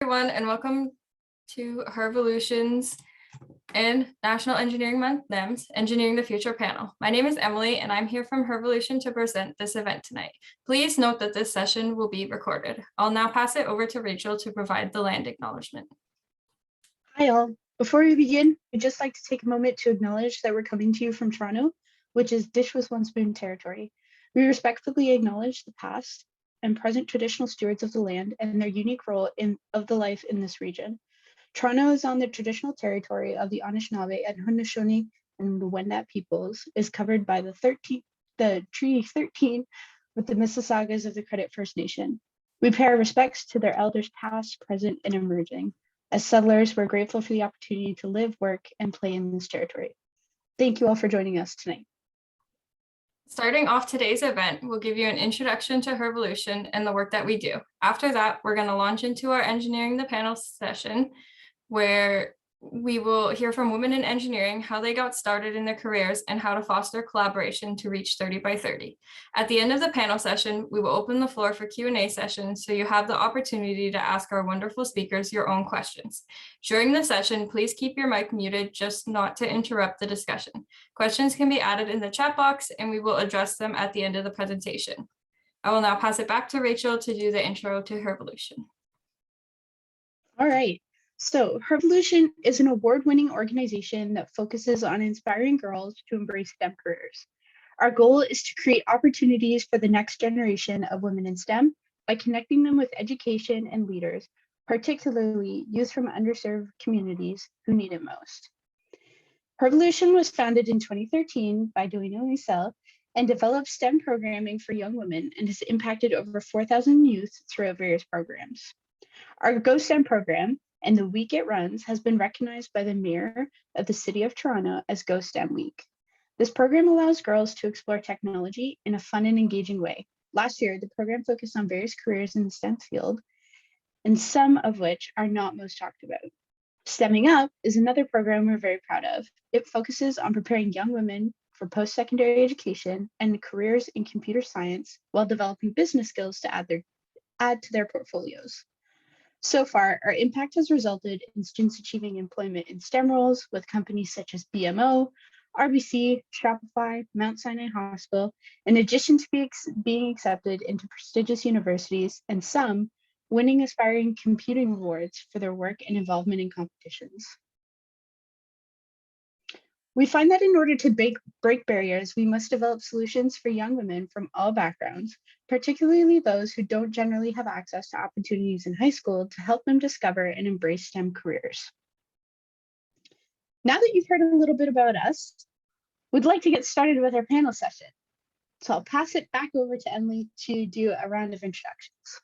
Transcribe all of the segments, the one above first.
Everyone, and welcome to Hervolution's and National Engineering Month NEMS Engineering the Future panel. My name is Emily and I'm here from Hervolution to present this event tonight. Please note that this session will be recorded. I'll now pass it over to Rachel to provide the land acknowledgement. Hi all. Before we begin, we'd just like to take a moment to acknowledge that we're coming to you from Toronto, which is Dish with One Spoon territory. We respectfully acknowledge the past and present traditional stewards of the land and their unique role of the life in this region. Toronto is on the traditional territory of the Anishinaabe and Haudenosaunee and the Wendat peoples, is covered by the Treaty 13 with the Mississaugas of the Credit First Nation. We pay our respects to their elders past, present, and emerging. As settlers, we're grateful for the opportunity to live, work, and play in this territory. Thank you all for joining us tonight. Starting off today's event, we'll give you an introduction to Hervolution and the work that we do. After that, we're going to launch into our Engineering the Panel session, where we will hear from women in engineering, how they got started in their careers, and how to foster collaboration to reach 30 by 30. At the end of the panel session, we will open the floor for Q&A session, so you have the opportunity to ask our wonderful speakers your own questions. During the session, please keep your mic muted, just not to interrupt the discussion. Questions can be added in the chat box, and we will address them at the end of the presentation. I will now pass it back to Rachel to do the intro to Hervolution. All right. So Hervolution is an award-winning organization that focuses on inspiring girls to embrace STEM careers. Our goal is to create opportunities for the next generation of women in STEM by connecting them with education and leaders, particularly youth from underserved communities who need it most. Hervolution was founded in 2013 by Doina Michel and developed STEM programming for young women and has impacted over 4,000 youth throughout various programs. Our Go STEM program and the week it runs has been recognized by the Mayor of the City of Toronto as Go STEM Week. This program allows girls to explore technology in a fun and engaging way. Last year, the program focused on various careers in the STEM field, and some of which are not most talked about. STEMming Up is another program we're very proud of. It focuses on preparing young women for post-secondary education and careers in computer science while developing business skills to add to their portfolios. So far, our impact has resulted in students achieving employment in STEM roles with companies such as BMO, RBC, Shopify, Mount Sinai Hospital, in addition to being accepted into prestigious universities, and some winning aspiring computing awards for their work and involvement in competitions. We find that in order to break barriers, we must develop solutions for young women from all backgrounds, particularly those who don't generally have access to opportunities in high school, to help them discover and embrace STEM careers. Now that you've heard a little bit about us, we'd like to get started with our panel session. So I'll pass it back over to Emily to do a round of introductions.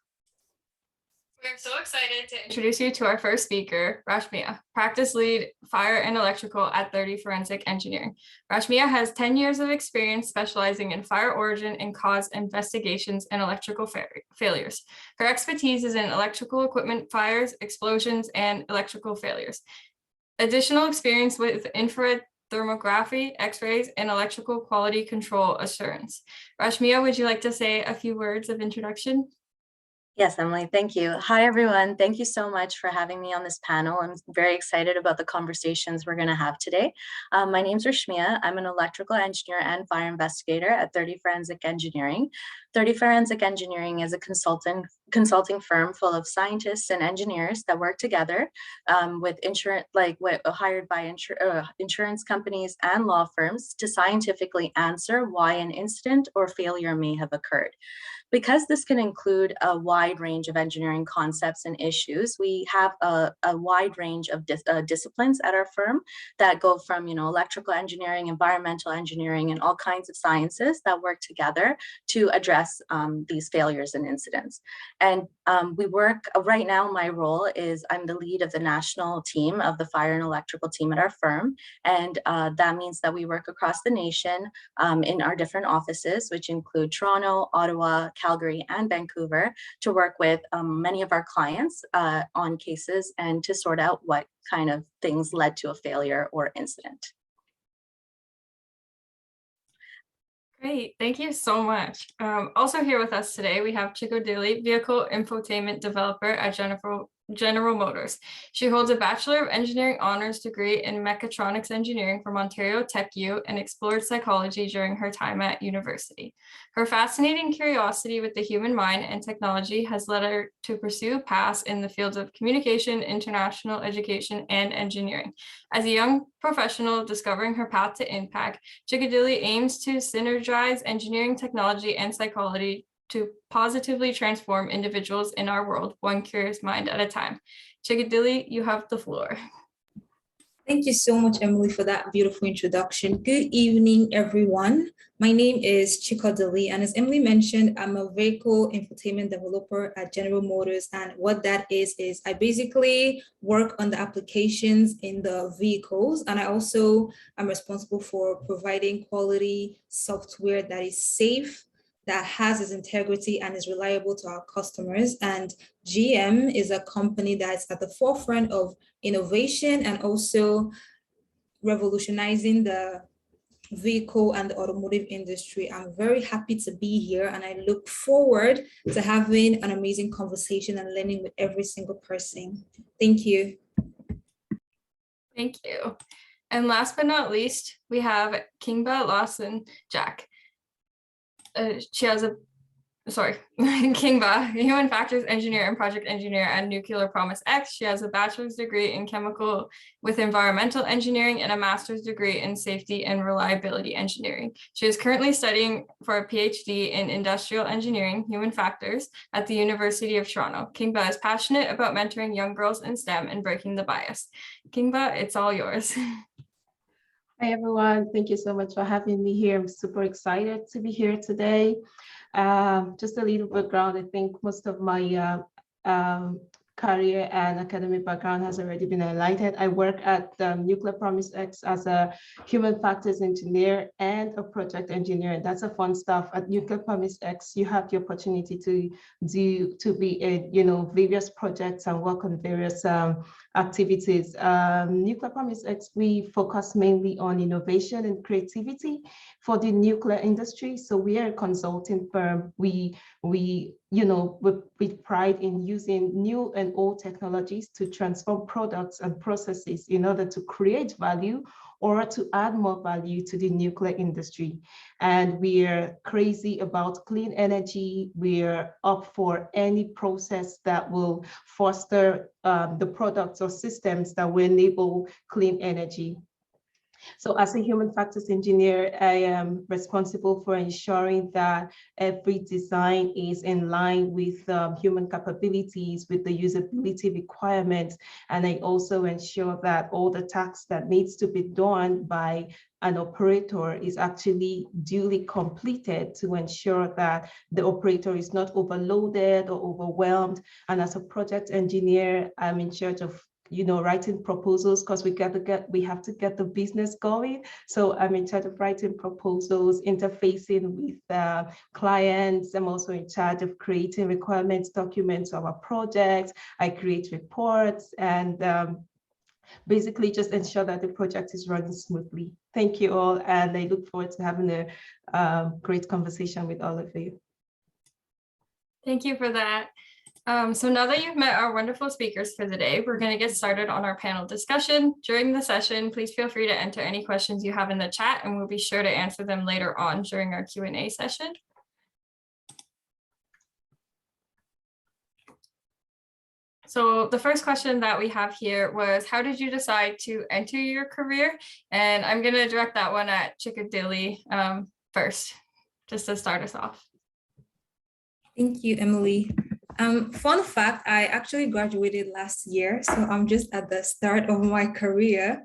We're so excited to introduce you to our first speaker, Rashmiya, Practice Lead Fire and Electrical at 30 Forensic Engineering. Rashmiya has 10 years of experience specializing in fire origin and cause investigations and electrical failures. Her expertise is in electrical equipment fires, explosions, and electrical failures. Additional experience with infrared thermography, x-rays, and electrical quality control assurance. Rashmiya, would you like to say a few words of introduction? Yes, Emily, thank you. Hi, everyone. Thank you so much for having me on this panel. I'm very excited about the conversations we're going to have today. My name is Rashmiya. I'm an electrical engineer and fire investigator at 30 Forensic Engineering. 30 Forensic Engineering is a consulting firm full of scientists and engineers that work together with hired by insurance companies and law firms to scientifically answer why an incident or failure may have occurred. Because this can include a wide range of engineering concepts and issues, we have a wide range of disciplines at our firm that go from, electrical engineering, environmental engineering, and all kinds of sciences that work together to address these failures and incidents. And we work, right now my role is I'm the lead of the national team of the fire and electrical team at our firm. And that means that we work across the nation in our different offices, which include Toronto, Ottawa, Calgary, and Vancouver, to work with many of our clients on cases and to sort out what kind of things led to a failure or incident. Great, thank you so much. Also here with us today, we have Chickadee, Vehicle Infotainment Developer at General Motors. She holds a Bachelor of Engineering Honors degree in Mechatronics Engineering from Ontario Tech U and explored psychology during her time at university. Her fascinating curiosity with the human mind and technology has led her to pursue paths in the fields of communication, international education, and engineering. As a young professional discovering her path to impact, Chickadee aims to synergize engineering, technology, and psychology to positively transform individuals in our world, one curious mind at a time. Chickadee, you have the floor. Thank you so much, Emily, for that beautiful introduction. Good evening, everyone. My name is Chickadee, and as Emily mentioned, I'm a vehicle infotainment developer at General Motors. And what that is I basically work on the applications in the vehicles. And I also am responsible for providing quality software that is safe, that has its integrity and is reliable to our customers. And GM is a company that's at the forefront of innovation and also revolutionizing the vehicle and the automotive industry. I'm very happy to be here and I look forward to having an amazing conversation and learning with every single person. Thank you. Thank you. And last but not least, we have Kingva Lawson Jack. She has a, Kingva, Human Factors Engineer and Project Engineer at Nuclear Promise X. She has a bachelor's degree in chemical with environmental engineering and a master's degree in safety and reliability engineering. She is currently studying for a PhD in industrial engineering, human factors at the University of Toronto. Kingva is passionate about mentoring young girls in STEM and breaking the bias. Kingva, it's all yours. Hi, everyone. Thank you so much for having me here. I'm super excited to be here today. Just a little background. I think most of my career and academic background has already been highlighted. I work at Nuclear Promise X as a human factors engineer and a project engineer. That's a fun stuff. At Nuclear Promise X, you have the opportunity to be in various projects and work on various activities. Nuclear Promise X, we focus mainly on innovation and creativity for the nuclear industry. So we are a consulting firm. We with pride in using new and old technologies to transform products and processes in order to create value or to add more value to the nuclear industry. And we're crazy about clean energy. We're up for any process that will foster the products or systems that will enable clean energy. So as a human factors engineer, I am responsible for ensuring that every design is in line with human capabilities, with the usability requirements. And I also ensure that all the tasks that needs to be done by an operator is actually duly completed to ensure that the operator is not overloaded or overwhelmed. And as a project engineer, I'm in charge of writing proposals because we have to get the business going. So I'm in charge of writing proposals, interfacing with clients. I'm also in charge of creating requirements documents of our projects. I create reports and basically just ensure that the project is running smoothly. Thank you all, and I look forward to having a great conversation with all of you. Thank you for that. So now that you've met our wonderful speakers for the day, we're going to get started on our panel discussion. During the session, please feel free to enter any questions you have in the chat, and we'll be sure to answer them later on during our Q&A session. So the first question that we have here was, how did you decide to enter your career? And I'm going to direct that one at Chickadee first, just to start us off. Thank you, Emily. Fun fact, I actually graduated last year, so I'm just at the start of my career.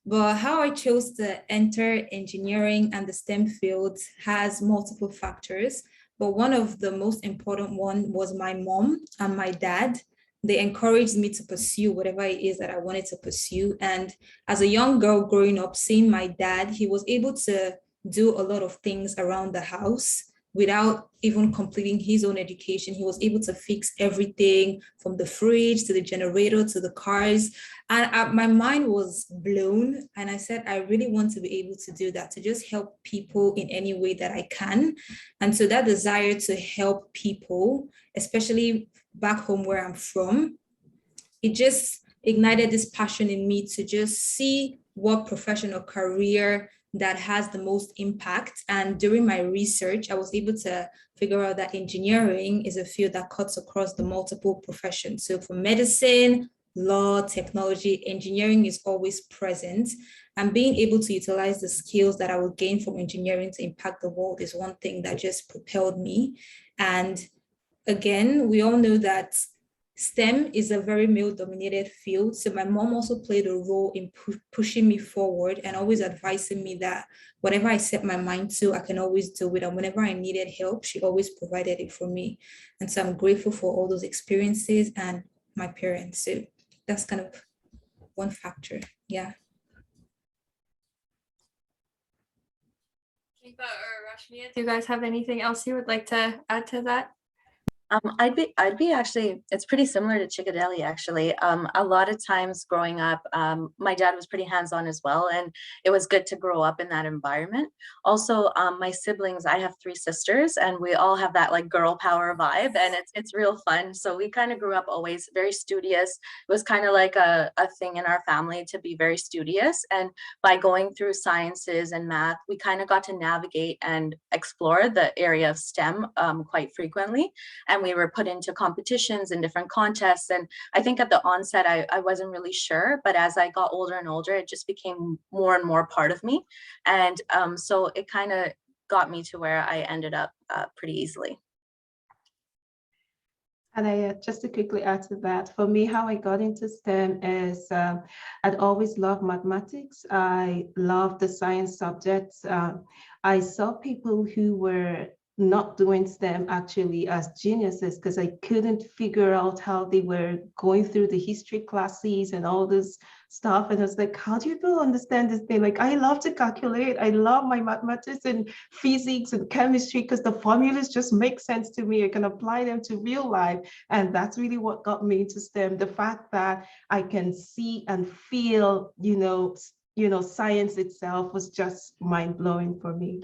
But how I chose to enter engineering and the STEM fields has multiple factors. But one of the most important one was my mom and my dad. They encouraged me to pursue whatever it is that I wanted to pursue. And as a young girl growing up, seeing my dad, he was able to do a lot of things around the house without even completing his own education. He was able to fix everything from the fridge to the generator to the cars. And my mind was blown. And I said, I really want to be able to do that, to just help people in any way that I can. And so that desire to help people, especially back home where I'm from, it just ignited this passion in me to just see what professional career that has the most impact. And during my research, I was able to figure out that engineering is a field that cuts across the multiple professions. So for medicine, law, technology, engineering is always present. And being able to utilize the skills that I will gain from engineering to impact the world is one thing that just propelled me. And again, we all know that STEM is a very male-dominated field. So my mom also played a role in pushing me forward and always advising me that whatever I set my mind to, I can always do it. And whenever I needed help, she always provided it for me. And so I'm grateful for all those experiences and my parents. So that's kind of one factor. Yeah. Kingva or Rashmia, do you guys have anything else you would like to add to that? I'd be actually, it's pretty similar to Chickadee actually. A lot of times growing up, my dad was pretty hands-on as well, and it was good to grow up in that environment. Also, my siblings, I have 3 sisters, and we all have that like girl power vibe, and it's real fun. So we kind of grew up always very studious. It was kind of like a thing in our family to be very studious. And by going through sciences and math, we kind of got to navigate and explore the area of STEM quite frequently. And we were put into competitions and different contests. And I think at the onset, I wasn't really sure, but as I got older and older, it just became more and more part of me. And so it kind of got me to where I ended up pretty easily. And I just to quickly add to that, for me, how I got into STEM is I'd always loved mathematics. I loved the science subjects. I saw people who were not doing STEM actually as geniuses because I couldn't figure out how they were going through the history classes and all this stuff. And I was like, how do you people understand this thing? Like, I love to calculate. I love my mathematics and physics and chemistry because the formulas just make sense to me. I can apply them to real life. And that's really what got me into STEM. The fact that I can see and feel, science itself was just mind blowing for me.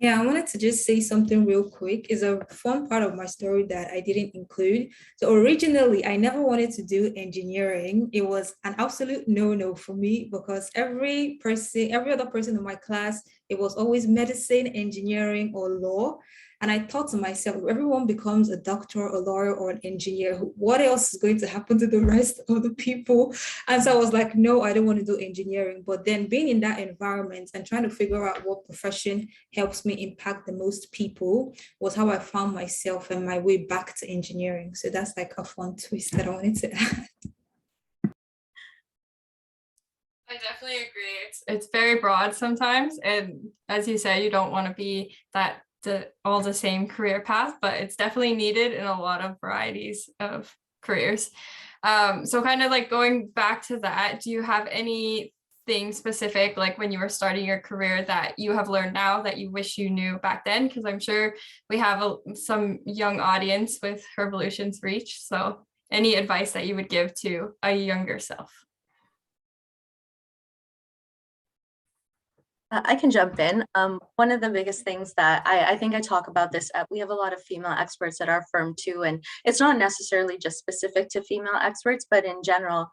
Yeah, I wanted to just say something real quick. It's a fun part of my story that I didn't include. So originally, I never wanted to do engineering. It was an absolute no-no for me because every other person in my class, it was always medicine, engineering, or law. And I thought to myself, if everyone becomes a doctor, a lawyer, or an engineer, what else is going to happen to the rest of the people? And so I was like, no, I don't want to do engineering. But then being in that environment and trying to figure out what profession helps me impact the most people was how I found myself and my way back to engineering. So that's like a fun twist that I wanted to add. I definitely agree. It's very broad sometimes. And as you say, you don't want to be all the same career path, but it's definitely needed in a lot of varieties of careers. So kind of like going back to that, do you have anything specific, like when you were starting your career, that you have learned now that you wish you knew back then? Because I'm sure we have some young audience with Hervolution's reach. So any advice that you would give to a younger self? I can jump in. One of the biggest things that I think I talk about this, we have a lot of female experts at our firm too, and it's not necessarily just specific to female experts, but in general,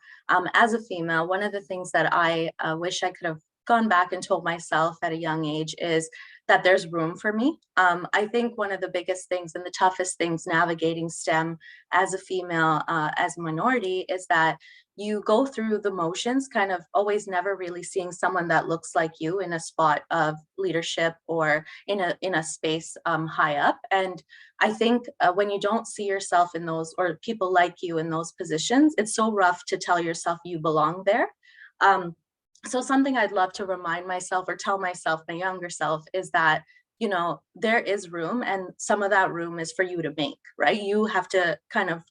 as a female, one of the things that I wish I could have gone back and told myself at a young age is that there's room for me. I think one of the biggest things and the toughest things navigating STEM as a female, as a minority, is that you go through the motions, kind of always never really seeing someone that looks like you in a spot of leadership or in a space high up. And I think when you don't see yourself in those, or people like you in those positions, it's so rough to tell yourself you belong there. So something I'd love to remind myself or tell myself, my younger self, is that, there is room, and some of that room is for you to make, right? You have to kind of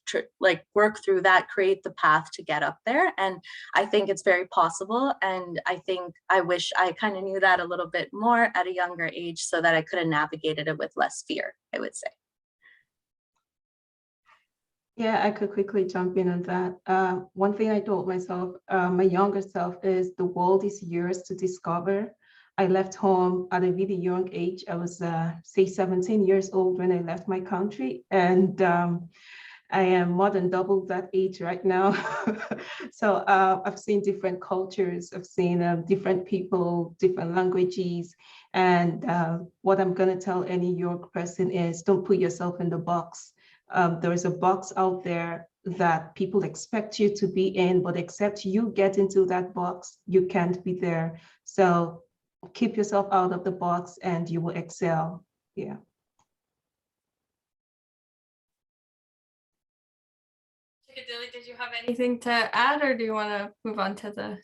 work through that, create the path to get up there. And I think it's very possible. And I think I wish I kind of knew that a little bit more at a younger age so that I could have navigated it with less fear, I would say. Yeah, I could quickly jump in on that. One thing I told myself, my younger self, is the world is yours to discover. I left home at a really young age. I was, say, 17 years old when I left my country. And I am more than double that age right now. So I've seen different cultures, I've seen different people, different languages. And what I'm going to tell any young person is don't put yourself in the box. There is a box out there that people expect you to be in, but except you get into that box, you can't be there. So keep yourself out of the box and you will excel. Yeah. Chickadee, did you have anything to add, or do you want to move on to the?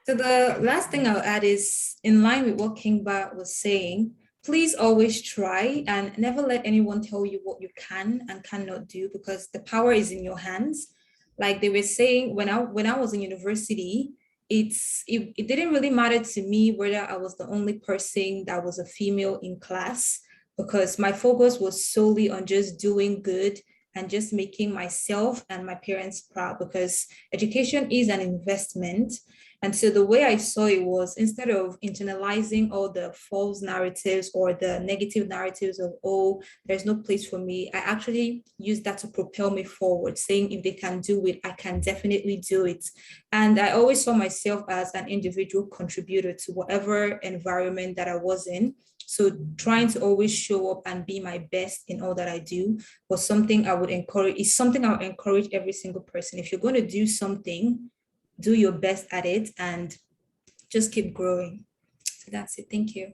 So the last thing I'll add is in line with what Kingva was saying, please always try and never let anyone tell you what you can and cannot do, because the power is in your hands. Like they were saying, when I was in university, it didn't really matter to me whether I was the only person that was a female in class, because my focus was solely on just doing good and just making myself and my parents proud, because education is an investment. And so the way I saw it was, instead of internalizing all the false narratives or the negative narratives of, oh, there's no place for me, I actually used that to propel me forward, saying if they can do it, I can definitely do it. And I always saw myself as an individual contributor to whatever environment that I was in. So trying to always show up and be my best in all that I do was something I would encourage, is something I would encourage every single person. If you're going to do something, do your best at it and just keep growing. So that's it. Thank you.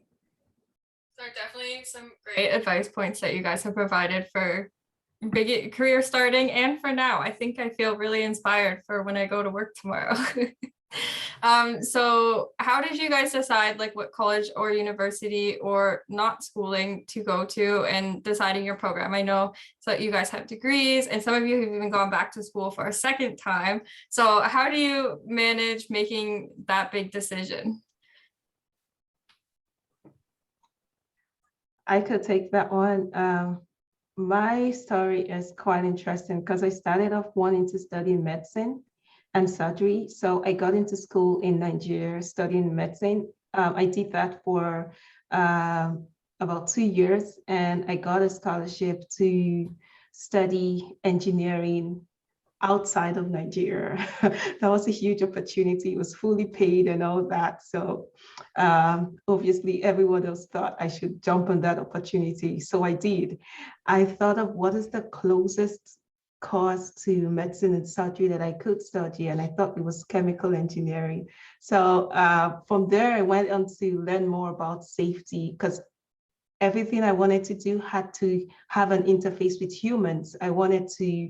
There are definitely some great advice points that you guys have provided for big career starting and for now. I think I feel really inspired for when I go to work tomorrow. So how did you guys decide like what college or university or not schooling to go to and deciding your program? I know so you guys have degrees and some of you have even gone back to school for a second time. So how do you manage making that big decision? I could take that one. My story is quite interesting because I started off wanting to study medicine and surgery. So I got into school in Nigeria studying medicine. I did that for about 2 years, and I got a scholarship to study engineering outside of Nigeria. That was a huge opportunity. It was fully paid and all that. So obviously everyone else thought I should jump on that opportunity. So I did. I thought of what is the closest course to medicine and surgery that I could study, and I thought it was chemical engineering. So from there, I went on to learn more about safety, because everything I wanted to do had to have an interface with humans. I wanted to,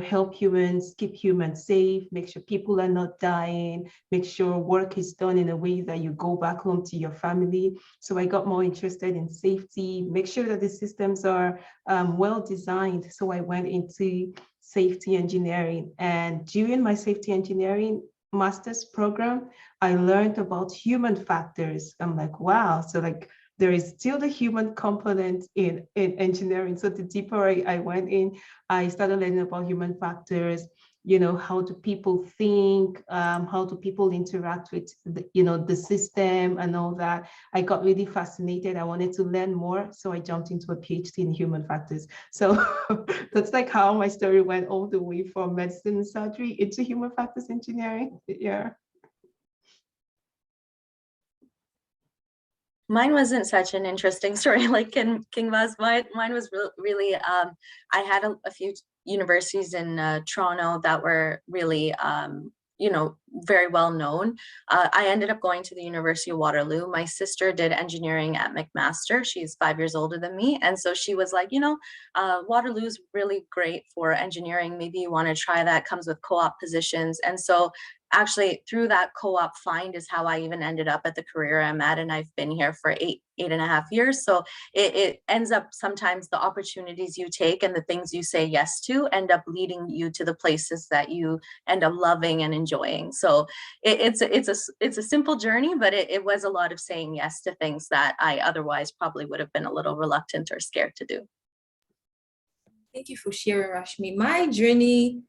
help humans, keep humans safe, make sure people are not dying, make sure work is done in a way that you go back home to your family. So I got more interested in safety, make sure that the systems are well designed. So I went into safety engineering. And during my safety engineering master's program, I learned about human factors. I'm like, wow. So like, there is still the human component in engineering. So the deeper I went in, I started learning about human factors, how do people think, how do people interact with the system and all that. I got really fascinated. I wanted to learn more. So I jumped into a PhD in human factors. So that's like how my story went all the way from medicine and surgery into human factors engineering. Yeah. Mine wasn't such an interesting story like Kingva's. Mine was really, I had a few universities in Toronto that were really, very well known. I ended up going to the University of Waterloo. My sister did engineering at McMaster. She's 5 years older than me. And so she was like, Waterloo's really great for engineering. Maybe you want to try that, comes with co-op positions. And so actually through that co-op find is how I even ended up at the career I'm at. And I've been here for eight and a half years. So it ends up sometimes the opportunities you take and the things you say yes to end up leading you to the places that you end up loving and enjoying. So it's a simple journey, but it was a lot of saying yes to things that I otherwise probably would have been a little reluctant or scared to do. Thank you for sharing, Rashmi. My journey,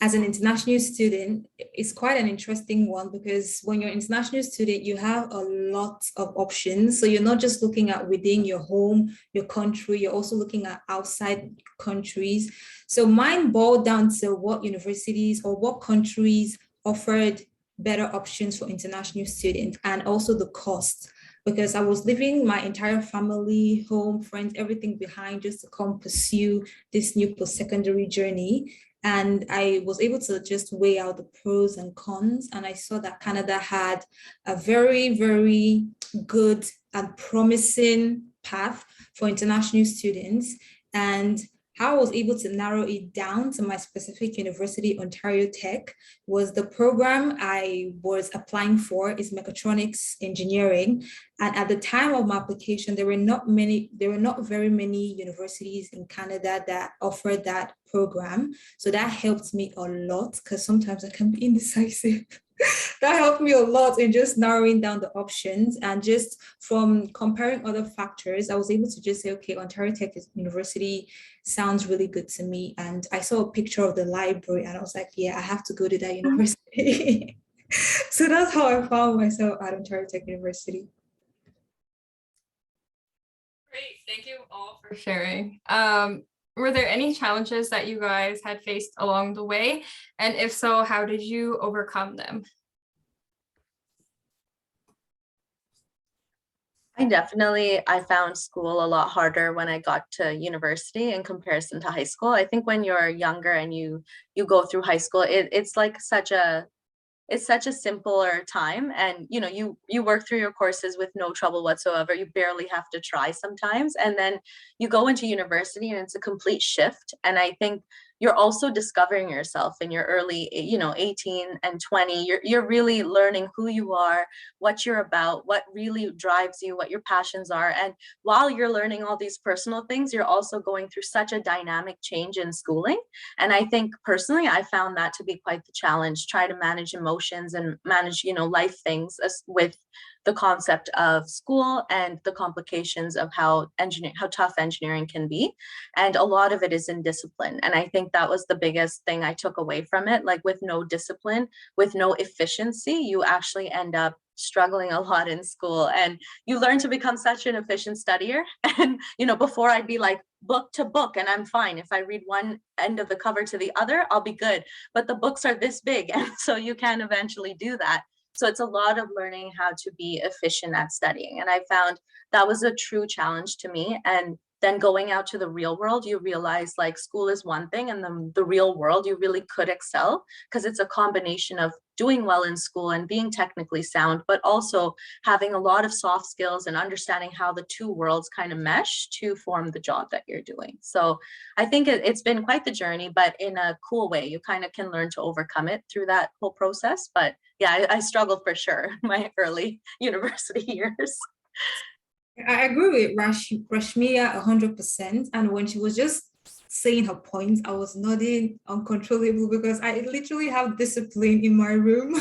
as an international student, it's quite an interesting one because when you're an international student, you have a lot of options. So you're not just looking at within your home, your country, you're also looking at outside countries. So mine boiled down to what universities or what countries offered better options for international students, and also the cost, because I was leaving my entire family, home, friends, everything behind just to come pursue this new post-secondary journey. And I was able to just weigh out the pros and cons. And I saw that Canada had a very, very good and promising path for international students. And how I was able to narrow it down to my specific university, Ontario Tech, was the program I was applying for is mechatronics engineering. And at the time of my application, there were not very many universities in Canada that offered that program. So that helped me a lot because sometimes I can be indecisive. That helped me a lot in just narrowing down the options, and just from comparing other factors, I was able to just say, okay, Ontario Tech University sounds really good to me. And I saw a picture of the library and I was like, yeah, I have to go to that university. So that's how I found myself at Ontario Tech University. Great, thank you all for sharing. Were there any challenges that you guys had faced along the way? And if so, how did you overcome them? I found school a lot harder when I got to university in comparison to high school. I think when you're younger and you go through high school, it's like it's such a simpler time, and you work through your courses with no trouble whatsoever. You barely have to try sometimes, and then you go into university and it's a complete shift. And I think you're also discovering yourself in your early 18 and 20. You're really learning who you are, what you're about, what really drives you, what your passions are. And while you're learning all these personal things, you're also going through such a dynamic change in schooling. And I think personally, I found that to be quite the challenge, try to manage emotions and manage, life things with the concept of school and the complications of how tough engineering can be. And a lot of it is in discipline. And I think that was the biggest thing I took away from it. Like, with no discipline, with no efficiency, you actually end up struggling a lot in school, and you learn to become such an efficient studier. And before, I'd be like book to book and I'm fine. If I read one end of the cover to the other, I'll be good. But the books are this big, and so you can eventually do that. So it's a lot of learning how to be efficient at studying. And I found that was a true challenge to me. And then going out to the real world, you realize like school is one thing, and the real world, you really could excel because it's a combination of doing well in school and being technically sound, but also having a lot of soft skills and understanding how the two worlds kind of mesh to form the job that you're doing. So I think it's been quite the journey, but in a cool way. You kind of can learn to overcome it through that whole process. But yeah, I struggled for sure in my early university years. I agree with Rashmiya 100%. And when she was just saying her points, I was nodding uncontrollable because I literally have discipline in my room.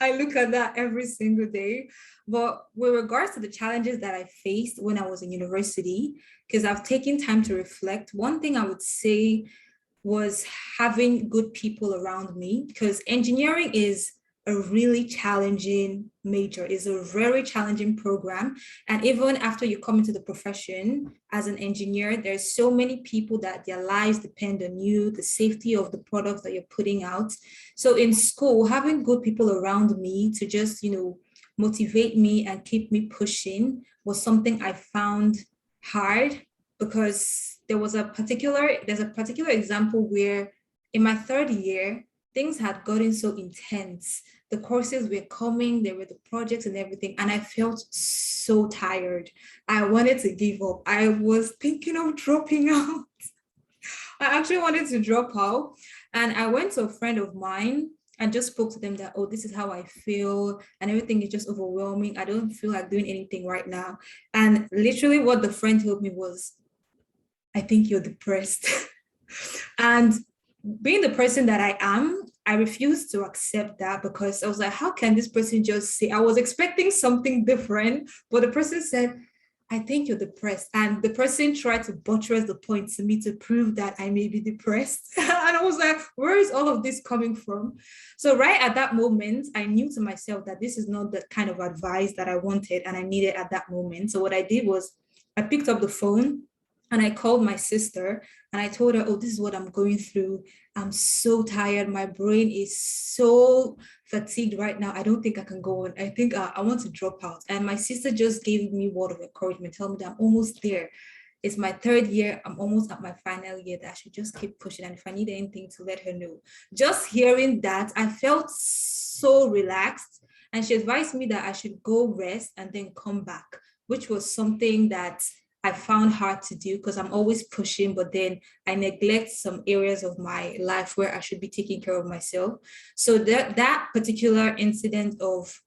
I look at that every single day. But with regards to the challenges that I faced when I was in university, because I've taken time to reflect, one thing I would say was having good people around me, because engineering is a really challenging major, is a very challenging program. And even after you come into the profession as an engineer, there's so many people that their lives depend on you, the safety of the products that you're putting out. So in school, having good people around me to just, motivate me and keep me pushing was something I found hard, because there's a particular example where in my third year, things had gotten so intense. The courses were coming, there were the projects and everything, and I felt so tired. I wanted to give up. I was thinking of dropping out. I actually wanted to drop out, and I went to a friend of mine and just spoke to them that, oh, this is how I feel, and everything is just overwhelming. I don't feel like doing anything right now. And literally what the friend told me was, I think you're depressed. And being the person that I am, I refused to accept that, because I was like, how can this person just say, I was expecting something different, but the person said, I think you're depressed. And the person tried to buttress the point to me to prove that I may be depressed. And I was like, where is all of this coming from? So right at that moment, I knew to myself that this is not the kind of advice that I wanted and I needed at that moment. So what I did was I picked up the phone and I called my sister and I told her, oh, this is what I'm going through. I'm so tired. My brain is so fatigued right now. I don't think I can go on. I think I want to drop out. And my sister just gave me word of encouragement, tell me that I'm almost there. It's my third year. I'm almost at my final year, that I should just keep pushing. And if I need anything, to let her know. Just hearing that, I felt so relaxed. And she advised me that I should go rest and then come back, which was something that I found hard to do because I'm always pushing, but then I neglect some areas of my life where I should be taking care of myself. So that particular incident of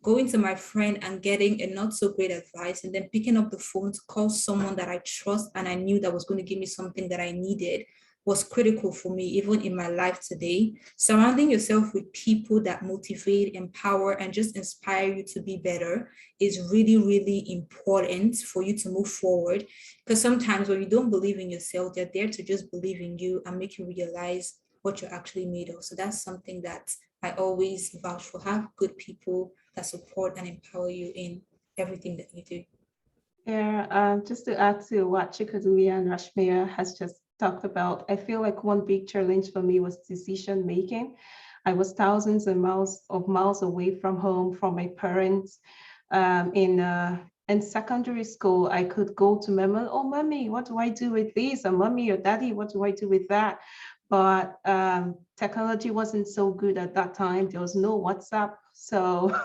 going to my friend and getting a not so great advice and then picking up the phone to call someone that I trust and I knew that was going to give me something that I needed was critical for me, even in my life today. Surrounding yourself with people that motivate, empower, and just inspire you to be better is really, really important for you to move forward. Because sometimes when you don't believe in yourself, they're there to just believe in you and make you realize what you're actually made of. So that's something that I always vouch for. Have good people that support and empower you in everything that you do. Yeah, just to add to what Chickadee and Rashmia has just talked about, I feel like one big challenge for me was decision making. I was thousands of miles away from home, from my parents. In secondary school, I could go to my mom, oh, mommy, what do I do with this? Or mommy or daddy, what do I do with that? But technology wasn't so good at that time. There was no WhatsApp. So,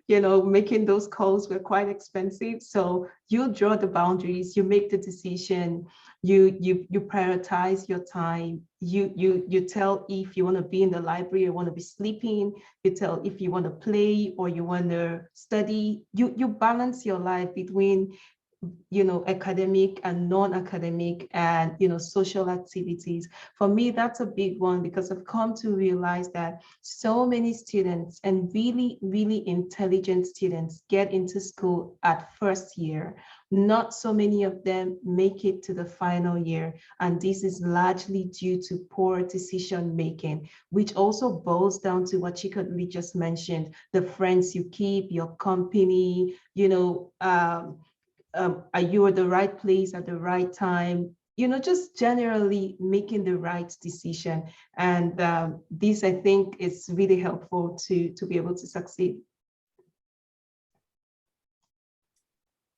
making those calls were quite expensive. So you draw the boundaries, you make the decision, you prioritize your time. You tell if you want to be in the library or want to be sleeping. You tell if you want to play or you want to study. You balance your life between academic and non-academic and, social activities. For me, that's a big one because I've come to realize that so many students and really, really intelligent students get into school at first year. Not so many of them make it to the final year. And this is largely due to poor decision making, which also boils down to what Chickadee just mentioned, the friends you keep, your company, are you at the right place at the right time? Just generally making the right decision. And this, I think, is really helpful to be able to succeed.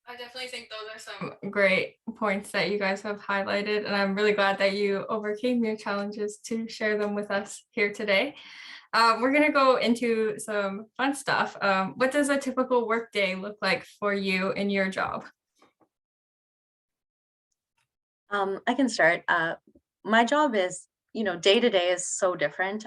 I definitely think those are some great points that you guys have highlighted, and I'm really glad that you overcame your challenges to share them with us here today. We're going to go into some fun stuff. What does a typical workday look like for you in your job? I can start. My job is, day to day is so different.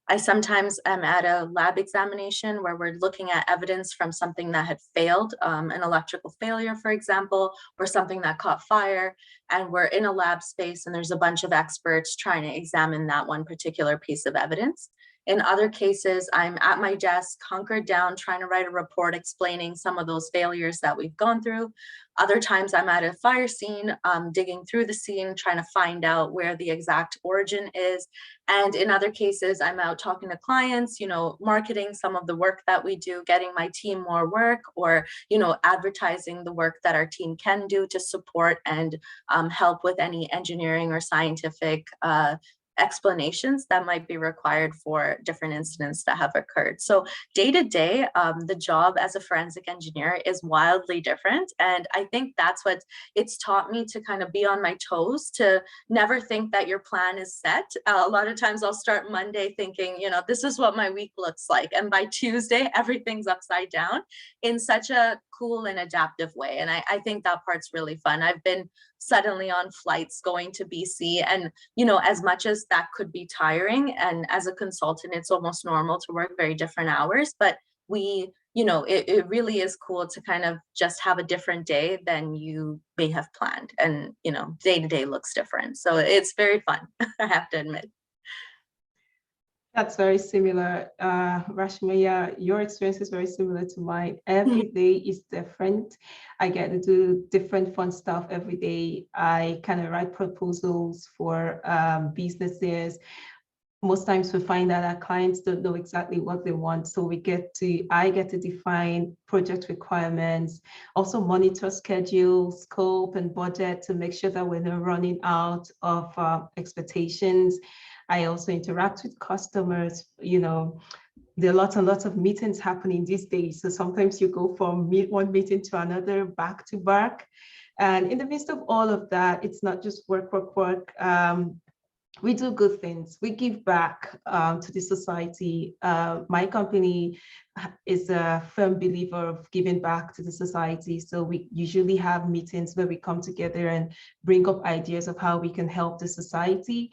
I sometimes am at a lab examination where we're looking at evidence from something that had failed, an electrical failure, for example, or something that caught fire. And we're in a lab space and there's a bunch of experts trying to examine that one particular piece of evidence. In other cases, I'm at my desk, hunkered down, trying to write a report explaining some of those failures that we've gone through. Other times I'm at a fire scene, digging through the scene, trying to find out where the exact origin is. And in other cases, I'm out talking to clients, marketing some of the work that we do, getting my team more work, or, advertising the work that our team can do to support and help with any engineering or scientific explanations that might be required for different incidents that have occurred. So day to day, the job as a forensic engineer is wildly different. And I think that's what it's taught me, to kind of be on my toes, to never think that your plan is set. A lot of times I'll start Monday thinking, this is what my week looks like. And by Tuesday, everything's upside down in such a cool and adaptive way. And I think that part's really fun. I've been suddenly on flights going to BC, and as much as that could be tiring, and as a consultant it's almost normal to work very different hours, but it really is cool to kind of just have a different day than you may have planned, and day to day looks different, so it's very fun. I have to admit. That's very similar. Rashmiya, your experience is very similar to mine. Every day is different. I get to do different fun stuff every day. I kind of write proposals for businesses. Most times we find that our clients don't know exactly what they want. So I get to define project requirements, also monitor schedule, scope, and budget to make sure that we're not running out of expectations. I also interact with customers. There are lots and lots of meetings happening these days. So sometimes you go from one meeting to another, back to back. And in the midst of all of that, it's not just work, work, work. We do good things. We give back to the society. My company is a firm believer of giving back to the society. So we usually have meetings where we come together and bring up ideas of how we can help the society.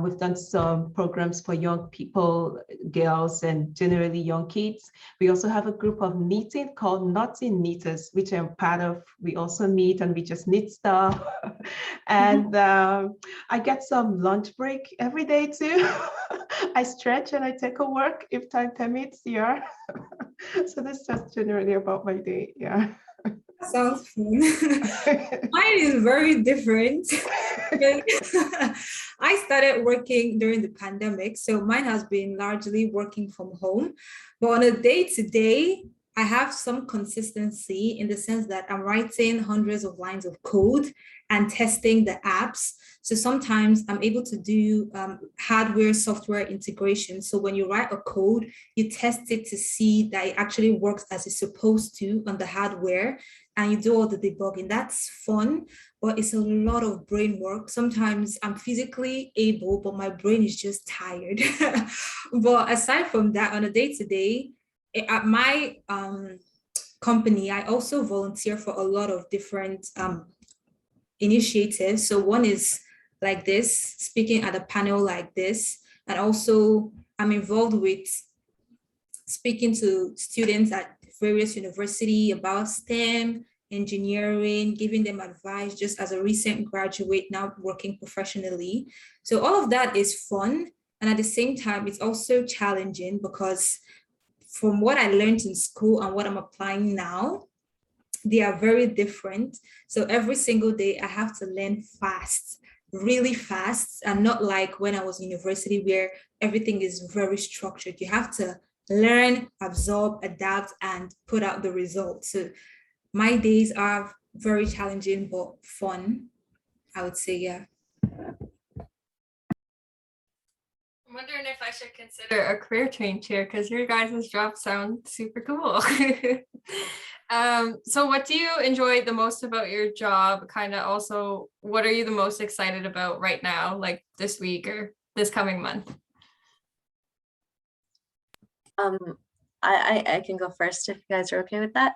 We've done some programs for young people, girls, and generally young kids. We also have a group of knitting called Knotting Knitters, which I'm part of. We also knit and we just knit stuff. And I get some lunch break every day too. I stretch and I take a walk if time permits. Yeah. So that's just generally about my day. Yeah. Sounds fun. Mine is very different. I started working during the pandemic, so mine has been largely working from home. But on a day-to-day, I have some consistency in the sense that I'm writing hundreds of lines of code and testing the apps. So sometimes I'm able to do hardware, software integration. So when you write a code, you test it to see that it actually works as it's supposed to on the hardware, and you do all the debugging. That's fun, but it's a lot of brain work. Sometimes I'm physically able, but my brain is just tired. But aside from that, on a day-to-day, at my company, I also volunteer for a lot of different initiatives. So one is like this, speaking at a panel like this, and also I'm involved with speaking to students at various universities about STEM, engineering, giving them advice just as a recent graduate now working professionally. So all of that is fun. And at the same time, it's also challenging because from what I learned in school and what I'm applying now, they are very different. So every single day I have to learn fast, really fast, and not like when I was in university where everything is very structured. You have to learn, absorb, adapt, and put out the results. So my days are very challenging, but fun, I would say, yeah. I'm wondering if I should consider a career change here because your guys' job sound super cool. So what do you enjoy the most about your job? Kind of also, what are you the most excited about right now, like this week or this coming month? I can go first if you guys are okay with that.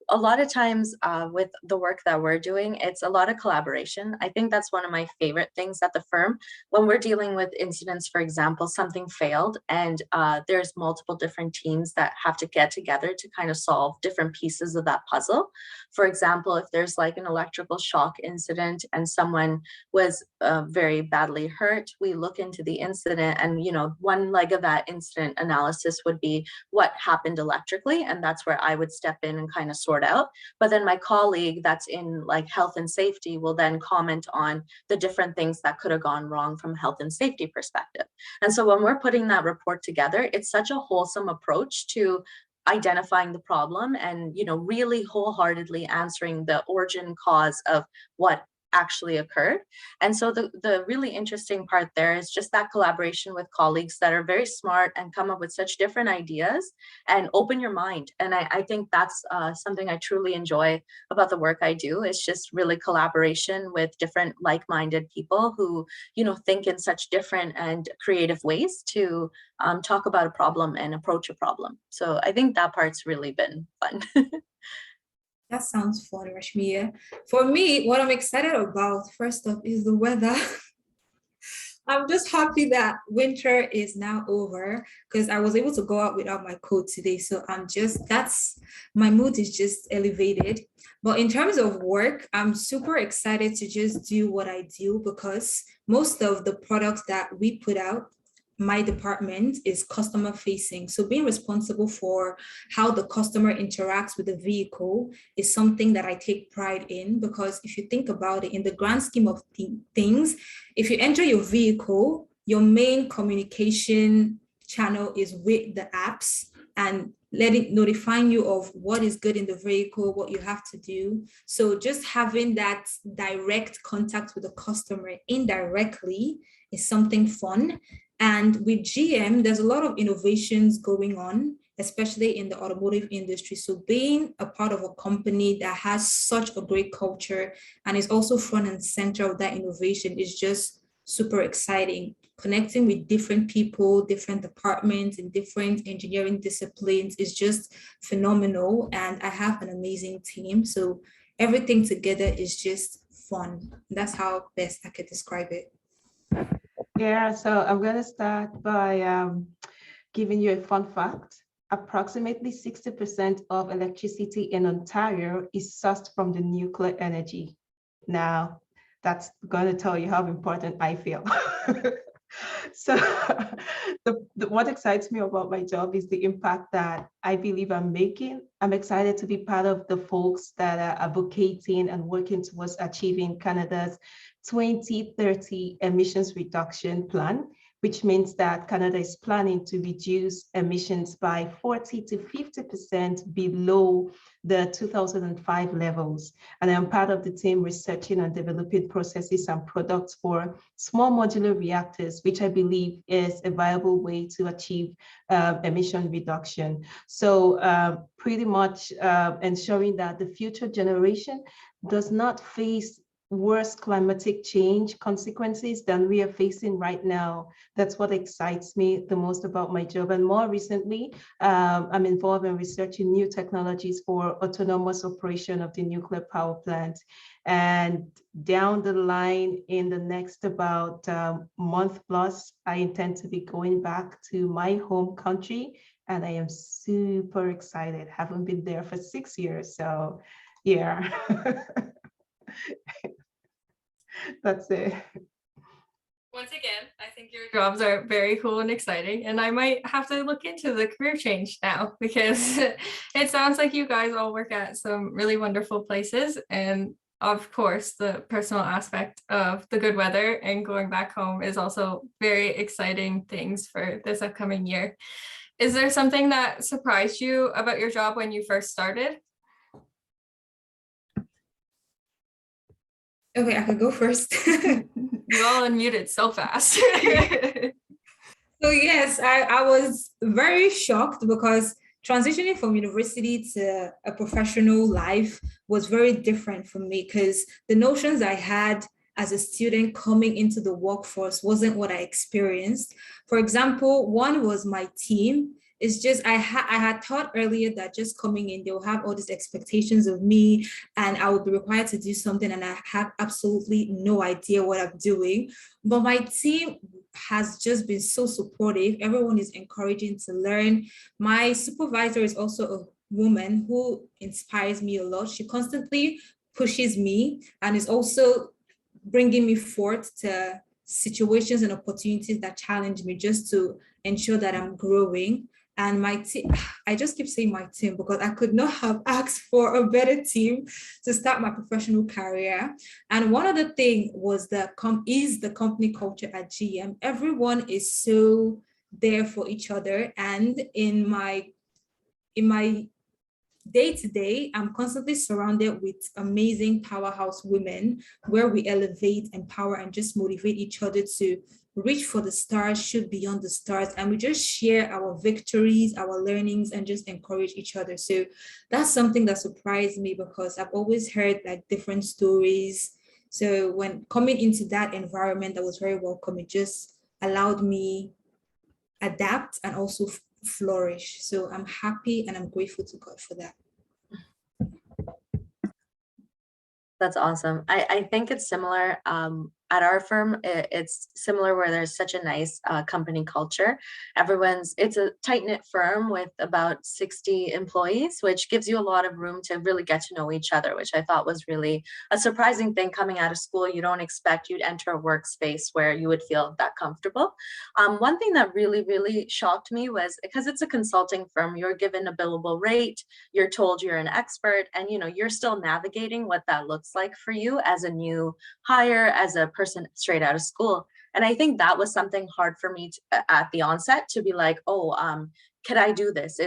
A lot of times with the work that we're doing, it's a lot of collaboration. I think that's one of my favorite things at the firm. When we're dealing with incidents, for example, something failed and there's multiple different teams that have to get together to kind of solve different pieces of that puzzle. For example, if there's like an electrical shock incident and someone was very badly hurt, we look into the incident and, one leg of that incident analysis would be what happened electrically. And that's where I would step in and kind of sort out. But then my colleague that's in like health and safety will then comment on the different things that could have gone wrong from a health and safety perspective. And so when we're putting that report together, it's such a wholesome approach to identifying the problem and, really wholeheartedly answering the origin cause of what actually occurred. And so the really interesting part there is just that collaboration with colleagues that are very smart and come up with such different ideas and open your mind. And I think that's something I truly enjoy about the work I do. It's just really collaboration with different like-minded people who, think in such different and creative ways to talk about a problem and approach a problem. So I think that part's really been fun. That sounds fun, Rashmiya. For me, what I'm excited about, first off, is the weather. I'm just happy that winter is now over because I was able to go out without my coat today. So my mood is just elevated. But in terms of work, I'm super excited to just do what I do because most of the products that we put out my department is customer facing. So being responsible for how the customer interacts with the vehicle is something that I take pride in, because if you think about it, in the grand scheme of things, if you enter your vehicle, your main communication channel is with the apps and notifying you of what is good in the vehicle, what you have to do. So just having that direct contact with the customer indirectly is something fun. And with GM, there's a lot of innovations going on, especially in the automotive industry. So being a part of a company that has such a great culture and is also front and center of that innovation is just super exciting. Connecting with different people, different departments, and different engineering disciplines is just phenomenal. And I have an amazing team. So everything together is just fun. That's how best I could describe it. Yeah, so I'm going to start by giving you a fun fact. Approximately 60% of electricity in Ontario is sourced from the nuclear energy. Now, that's going to tell you how important I feel. So what excites me about my job is the impact that I believe I'm making. I'm excited to be part of the folks that are advocating and working towards achieving Canada's 2030 emissions reduction plan, which means that Canada is planning to reduce emissions by 40 to 50% below the 2005 levels. And I'm part of the team researching and developing processes and products for small modular reactors, which I believe is a viable way to achieve emission reduction. So pretty much ensuring that the future generation does not face worse climatic change consequences than we are facing right now. That's what excites me the most about my job. And more recently, I'm involved in researching new technologies for autonomous operation of the nuclear power plant. And down the line, in the next about month plus, I intend to be going back to my home country. And I am super excited. Haven't been there for 6 years. So yeah. That's it. Once again, I think your jobs are very cool and exciting, and I might have to look into the career change now, because it sounds like you guys all work at some really wonderful places. And of course, the personal aspect of the good weather and going back home is also very exciting things for this upcoming year. Is there something that surprised you about your job when you first started? Okay, I could go first. You all unmuted so fast. So yes, I was very shocked because transitioning from university to a professional life was very different for me, because the notions I had as a student coming into the workforce wasn't what I experienced. For example, one was my team. It's just I had thought earlier that just coming in, they'll have all these expectations of me and I would be required to do something, and I have absolutely no idea what I'm doing. But my team has just been so supportive. Everyone is encouraging to learn. My supervisor is also a woman who inspires me a lot. She constantly pushes me and is also bringing me forth to situations and opportunities that challenge me, just to ensure that I'm growing. And my team, I just keep saying my team because I could not have asked for a better team to start my professional career. And one other thing was the company culture at GM. Everyone is so there for each other. And in my day to day, I'm constantly surrounded with amazing powerhouse women where we elevate, empower, and just motivate each other to reach for the stars, shoot beyond the stars. And we just share our victories, our learnings, and just encourage each other. So that's something that surprised me, because I've always heard like different stories. So when coming into that environment that was very welcome, it just allowed me adapt and also flourish. So I'm happy and I'm grateful to God for that. That's awesome. I think it's similar. at our firm, it's similar where there's such a nice company culture. It's a tight-knit firm with about 60 employees, which gives you a lot of room to really get to know each other, which I thought was really a surprising thing coming out of school. You don't expect you'd enter a workspace where you would feel that comfortable. One thing that really, really shocked me was because it's a consulting firm, you're given a billable rate, you're told you're an expert, and you're still navigating what that looks like for you as a new hire, as a person straight out of school. And I think that was something hard for me at the onset to be like, oh, could I do this?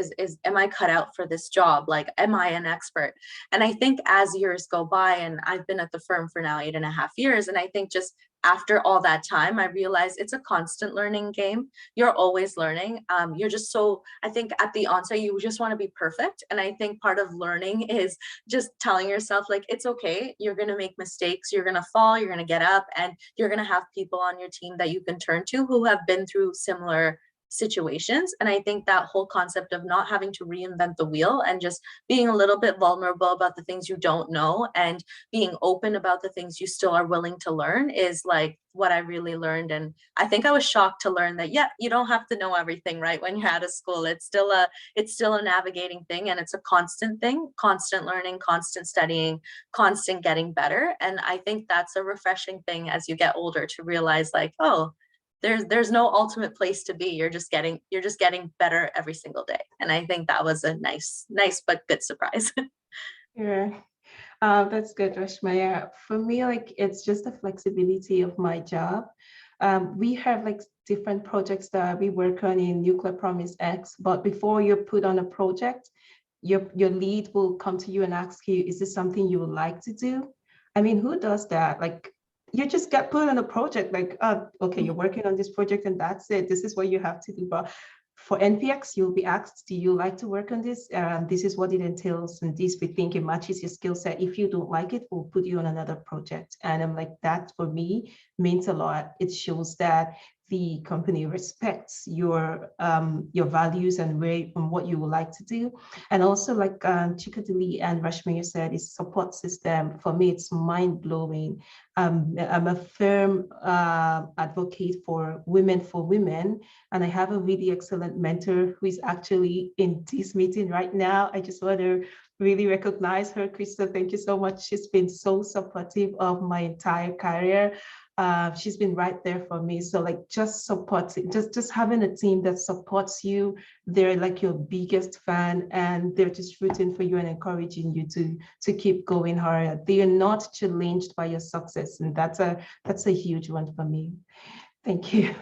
Am I cut out for this job? Like, am I an expert? And I think as years go by, and I've been at the firm for now 8.5 years, and I think just after all that time, I realized it's a constant learning game. You're always learning. You're just so, I think at the onset, you just want to be perfect. And I think part of learning is just telling yourself, like, it's okay. You're going to make mistakes. You're going to fall. You're going to get up. And you're going to have people on your team that you can turn to who have been through similar situations. And I think that whole concept of not having to reinvent the wheel and just being a little bit vulnerable about the things you don't know and being open about the things you still are willing to learn is like what I really learned. And I think I was shocked to learn that, yeah, you don't have to know everything, right? When you're out of school, it's still a navigating thing, and it's a constant thing, constant learning, constant studying, constant getting better. And I think that's a refreshing thing as you get older to realize, like, oh, there's no ultimate place to be. You're just getting better every single day. And I think that was a nice but good surprise. Yeah. That's good, Rashmaya. For me, like, it's just the flexibility of my job. We have like different projects that we work on in Nuclear Promise X, but before you're put on a project, your lead will come to you and ask you, is this something you would like to do? I mean, who does that? Like, you just get put on a project, like, okay, you're working on this project and that's it. This is what you have to do. But for NPX, you'll be asked, do you like to work on this? This is what it entails. And this, we think it matches your skill set. If you don't like it, we'll put you on another project. And I'm like, that for me means a lot. It shows that the company respects your values and what you would like to do. And also, like Chickadee and Rashmir said, is support system. For me, it's mind-blowing. I'm a firm advocate for women, and I have a really excellent mentor who is actually in this meeting right now. I just want to really recognize her. Krista, thank you so much. She's been so supportive of my entire career. She's been right there for me. So like just supporting, just having a team that supports you. They're like your biggest fan, and they're just rooting for you and encouraging you to keep going hard. They are not challenged by your success, and that's a huge one for me. Thank you. I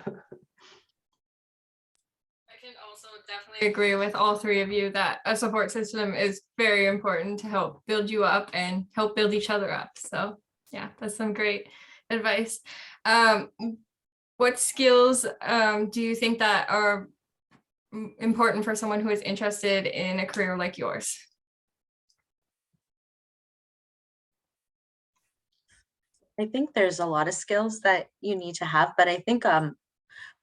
can also definitely agree with all three of you that a support system is very important to help build you up and help build each other up. So yeah, that's some great advice. What skills do you think that are important for someone who is interested in a career like yours? I think there's a lot of skills that you need to have, but I think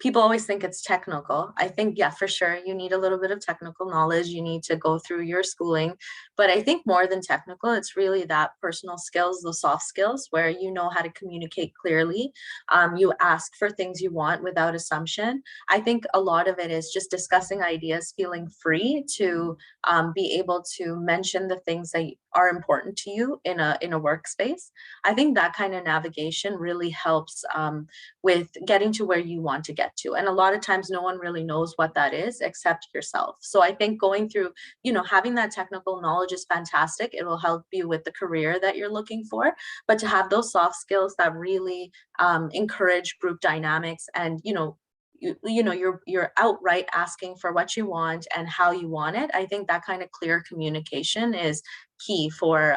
people always think it's technical. I think, yeah, for sure, you need a little bit of technical knowledge. You need to go through your schooling. But I think more than technical, it's really that personal skills, the soft skills, where you know how to communicate clearly. You ask for things you want without assumption. I think a lot of it is just discussing ideas, feeling free to be able to mention the things that are important to you in a workspace. I think that kind of navigation really helps with getting to where you want to get to. And a lot of times no one really knows what that is except yourself. So I think going through, having that technical knowledge is fantastic. It will help you with the career that you're looking for, but to have those soft skills that really encourage group dynamics and, you're outright asking for what you want and how you want it. I think that kind of clear communication is key for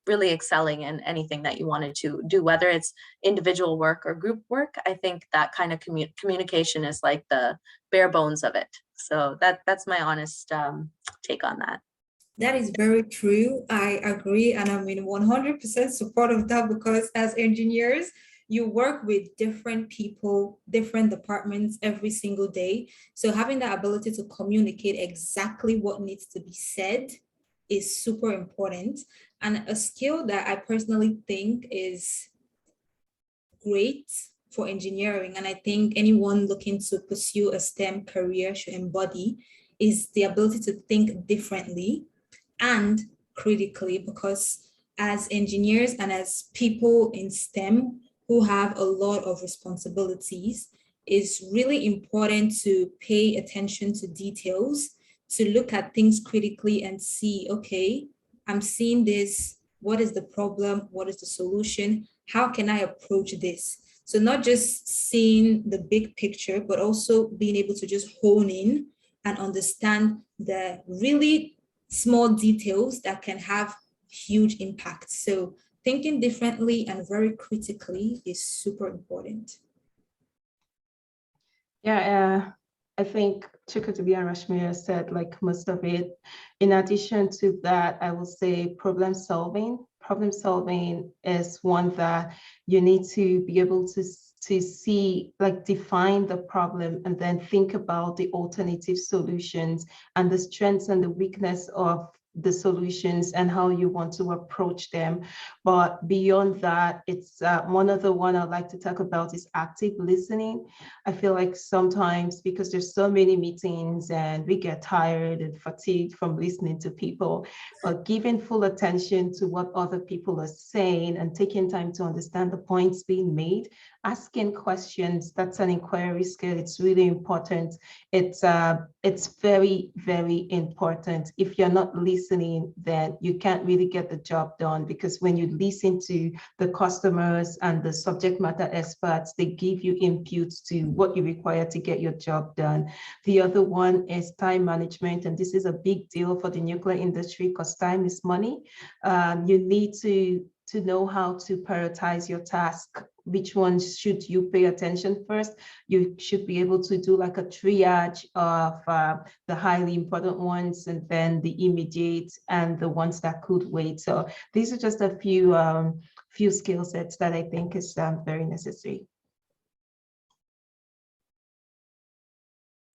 really excelling in anything that you wanted to do, whether it's individual work or group work. I think that kind of communication is like the bare bones of it. So that's my honest take on that. That is very true. I agree. And I'm in 100% support of that, because as engineers, you work with different people, different departments every single day. So having the ability to communicate exactly what needs to be said is super important. And a skill that I personally think is great for engineering, and I think anyone looking to pursue a STEM career should embody, is the ability to think differently and critically, because as engineers and as people in STEM who have a lot of responsibilities, it's really important to pay attention to details, to look at things critically and see, okay, I'm seeing this, what is the problem? What is the solution? How can I approach this? So not just seeing the big picture, but also being able to just hone in and understand the really small details that can have huge impact. So thinking differently and very critically is super important. Yeah, I think Chickadee and Rashmir said like most of it. In addition to that, I will say problem solving. Problem solving is one that you need to be able to see, like define the problem and then think about the alternative solutions and the strengths and the weakness of the solutions and how you want to approach them. But beyond that, it's one other one I'd like to talk about is active listening. I feel like sometimes because there's so many meetings and we get tired and fatigued from listening to people, but giving full attention to what other people are saying and taking time to understand the points being made, asking questions, that's an inquiry skill. It's really important. It's very, very important. If you're not listening, then you can't really get the job done, because when you listen to the customers and the subject matter experts, they give you inputs to what you require to get your job done. The other one is time management, and this is a big deal for the nuclear industry because time is money. You need to know how to prioritize your task. Which ones should you pay attention first? You should be able to do like a triage of the highly important ones, and then the immediate and the ones that could wait. So these are just a few skill sets that I think is very necessary.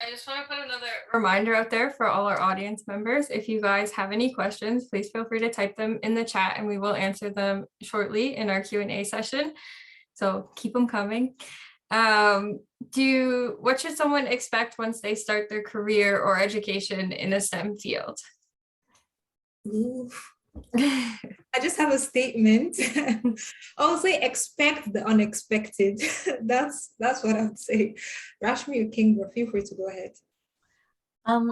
I just want to put another reminder out there for all our audience members. If you guys have any questions, please feel free to type them in the chat and we will answer them shortly in our Q&A session. So keep them coming. What should someone expect once they start their career or education in a STEM field? I just have a statement. I'll say expect the unexpected. That's what I would say. Rashmi or Kingva, feel free to go ahead.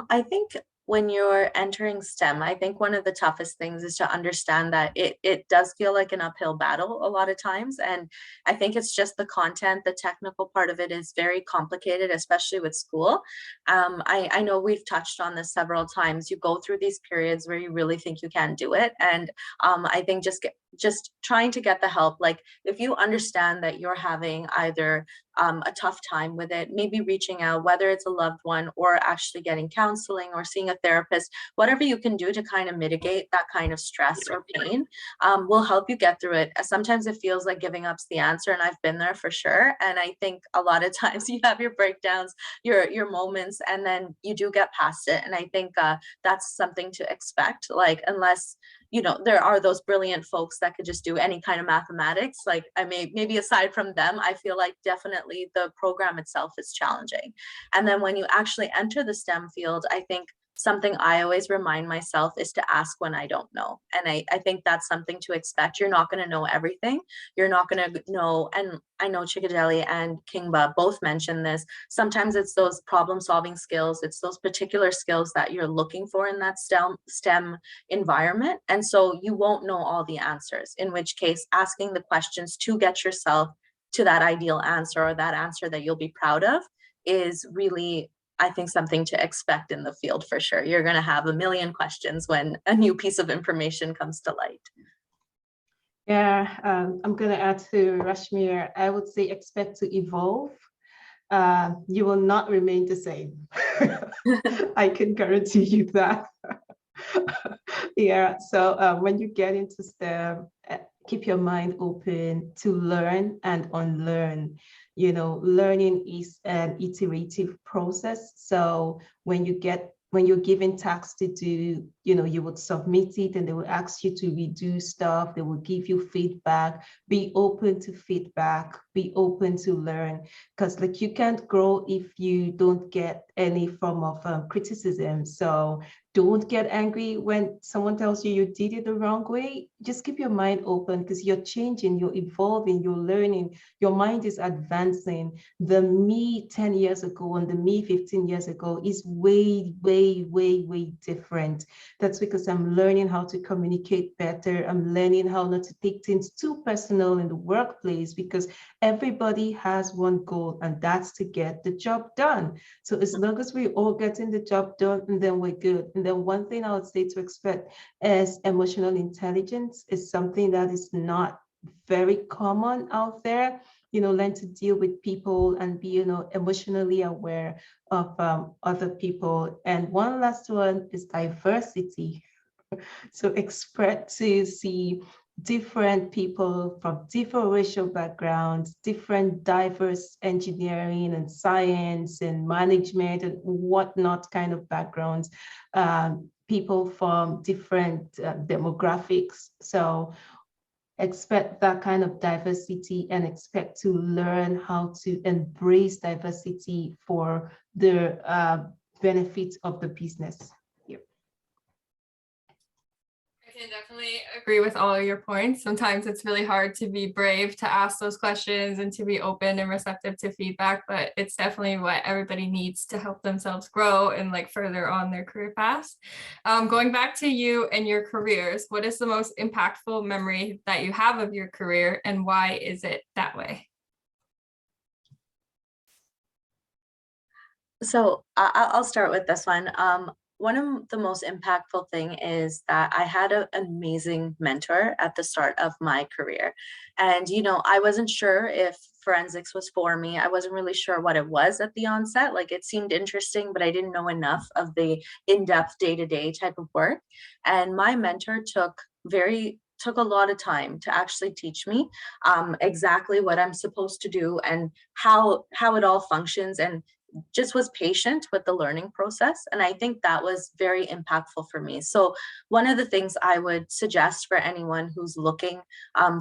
I think when you're entering STEM, I think one of the toughest things is to understand that it does feel like an uphill battle a lot of times. And I think it's just the content, the technical part of it is very complicated, especially with school. I know we've touched on this several times. You go through these periods where you really think you can do it. And I think just trying to get the help, like if you understand that you're having either a tough time with it, maybe reaching out, whether it's a loved one or actually getting counseling or seeing a therapist, whatever you can do to kind of mitigate that kind of stress or pain will help you get through it. Sometimes it feels like giving up's the answer, and I've been there for sure. And I think a lot of times you have your breakdowns, your moments, and then you do get past it. And I think that's something to expect, like unless there are those brilliant folks that could just do any kind of mathematics. Like maybe aside from them, I feel like definitely the program itself is challenging. And then when you actually enter the STEM field, I think something I always remind myself is to ask when I don't know. And I think that's something to expect. You're not going to know everything. You're not going to know, and I know Chickadee and Kingva both mentioned this. Sometimes it's those problem solving skills. It's those particular skills that you're looking for in that STEM environment. And so you won't know all the answers, in which case asking the questions to get yourself to that ideal answer or that answer that you'll be proud of is really, I think, something to expect in the field for sure. You're going to have a million questions when a new piece of information comes to light. Yeah, I'm going to add to Rashmir. I would say expect to evolve. You will not remain the same. I can guarantee you that. Yeah, so when you get into STEM, keep your mind open to learn and unlearn. Learning is an iterative process. So when you're given tasks to do, you would submit it and they will ask you to redo stuff. They will give you feedback. Be open to feedback. be open to learn, because like you can't grow if you don't get any form of criticism. So don't get angry when someone tells you you did it the wrong way. Just keep your mind open, because you're changing, you're evolving, you're learning, your mind is advancing. The me 10 years ago and the me 15 years ago is way, way, way, way different. That's because I'm learning how to communicate better. I'm learning how not to take things too personal in the workplace, because everybody has one goal, and that's to get the job done. So as long as we all getting the job done, and then we're good. And then one thing I would say to expect is emotional intelligence is something that is not very common out there. Learn to deal with people and be, emotionally aware of other people. And one last one is diversity. So expect to see different people from different racial backgrounds, different diverse engineering and science and management and whatnot kind of backgrounds, people from different demographics. So expect that kind of diversity and expect to learn how to embrace diversity for the benefit of the business. I can definitely agree with all of your points. Sometimes it's really hard to be brave to ask those questions and to be open and receptive to feedback, but it's definitely what everybody needs to help themselves grow and like further on their career paths. Going back to you and your careers, what is the most impactful memory that you have of your career, and why is it that way? So I'll start with this one. One of the most impactful thing is that I had an amazing mentor at the start of my career. And, I wasn't sure if forensics was for me. I wasn't really sure what it was at the onset. Like it seemed interesting, but I didn't know enough of the in-depth day-to-day type of work. And my mentor took a lot of time to actually teach me exactly what I'm supposed to do and how it all functions, and just was patient with the learning process. And I think that was very impactful for me. So one of the things I would suggest for anyone who's looking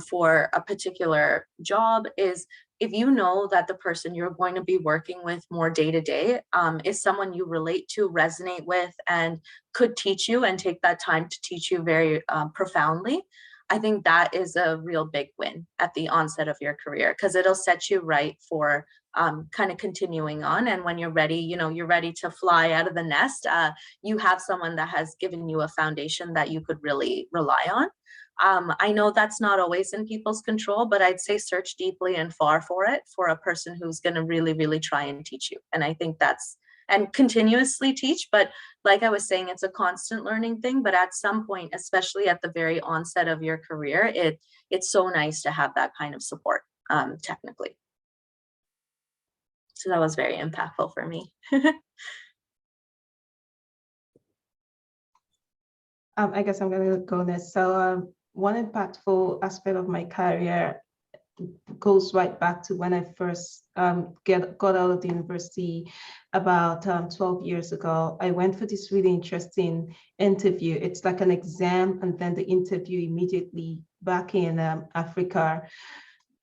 for a particular job is, if you know that the person you're going to be working with more day to day is someone you relate to, resonate with, and could teach you and take that time to teach you very profoundly, I think that is a real big win at the onset of your career, because it'll set you right for kind of continuing on. And when you're ready, you're ready to fly out of the nest, you have someone that has given you a foundation that you could really rely on. I know that's not always in people's control, but I'd say search deeply and far for it, for a person who's going to really, really try and teach you. And I think and continuously teach. But like I was saying, it's a constant learning thing. But at some point, especially at the very onset of your career, it's so nice to have that kind of support technically. So that was very impactful for me. I guess I'm going to go next. So one impactful aspect of my career goes right back to when I first got out of the university about 12 years ago. I went for this really interesting interview. It's like an exam and then the interview immediately back in Africa.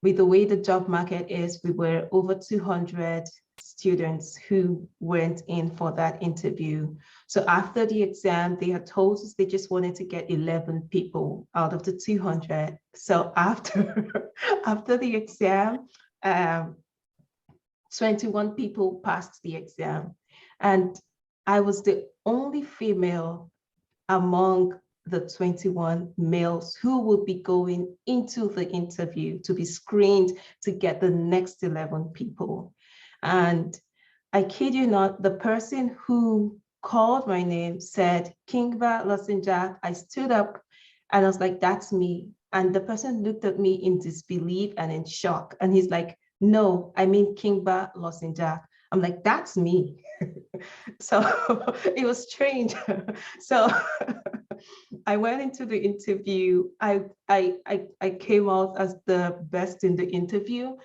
With the way the job market is, we were over 200 students who went in for that interview. So after the exam, they had told us they just wanted to get 11 people out of the 200. So after the exam, 21 people passed the exam. And I was the only female among the 21 males who would be going into the interview to be screened to get the next 11 people. And I kid you not, the person who called my name said, Kingva Losinjak. I stood up and I was like, that's me. And the person looked at me in disbelief and in shock. And he's like, no, I mean Kingva Losinjak. I'm like, that's me. So it was strange. So I went into the interview. I came out as the best in the interview.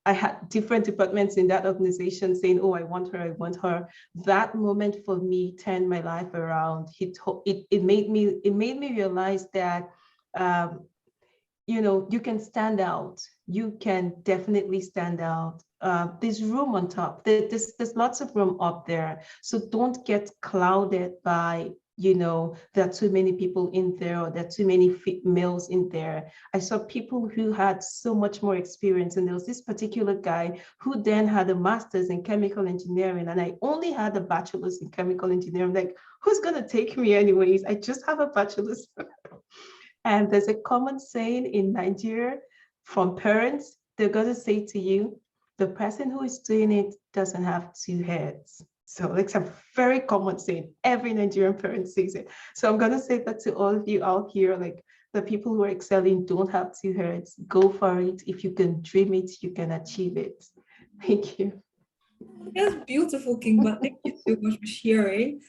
I had different departments in that organization saying, oh, I want her, I want her. That moment for me turned my life around. It made me realize that you can stand out. You can definitely stand out. There's room on top. There's lots of room up there. So don't get clouded by, there are too many people in there, or there are too many males in there. I saw people who had so much more experience. And there was this particular guy who then had a master's in chemical engineering. And I only had a bachelor's in chemical engineering. Like, who's going to take me anyways? I just have a bachelor's. And there's a common saying in Nigeria from parents, they're going to say to you, the person who is doing it doesn't have two heads. So it's a very common saying. Every Nigerian parent says it. So I'm going to say that to all of you out here, like the people who are excelling don't have two heads. Go for it. If you can dream it, you can achieve it. Thank you. That's beautiful, Kingva. Thank you so much for sharing.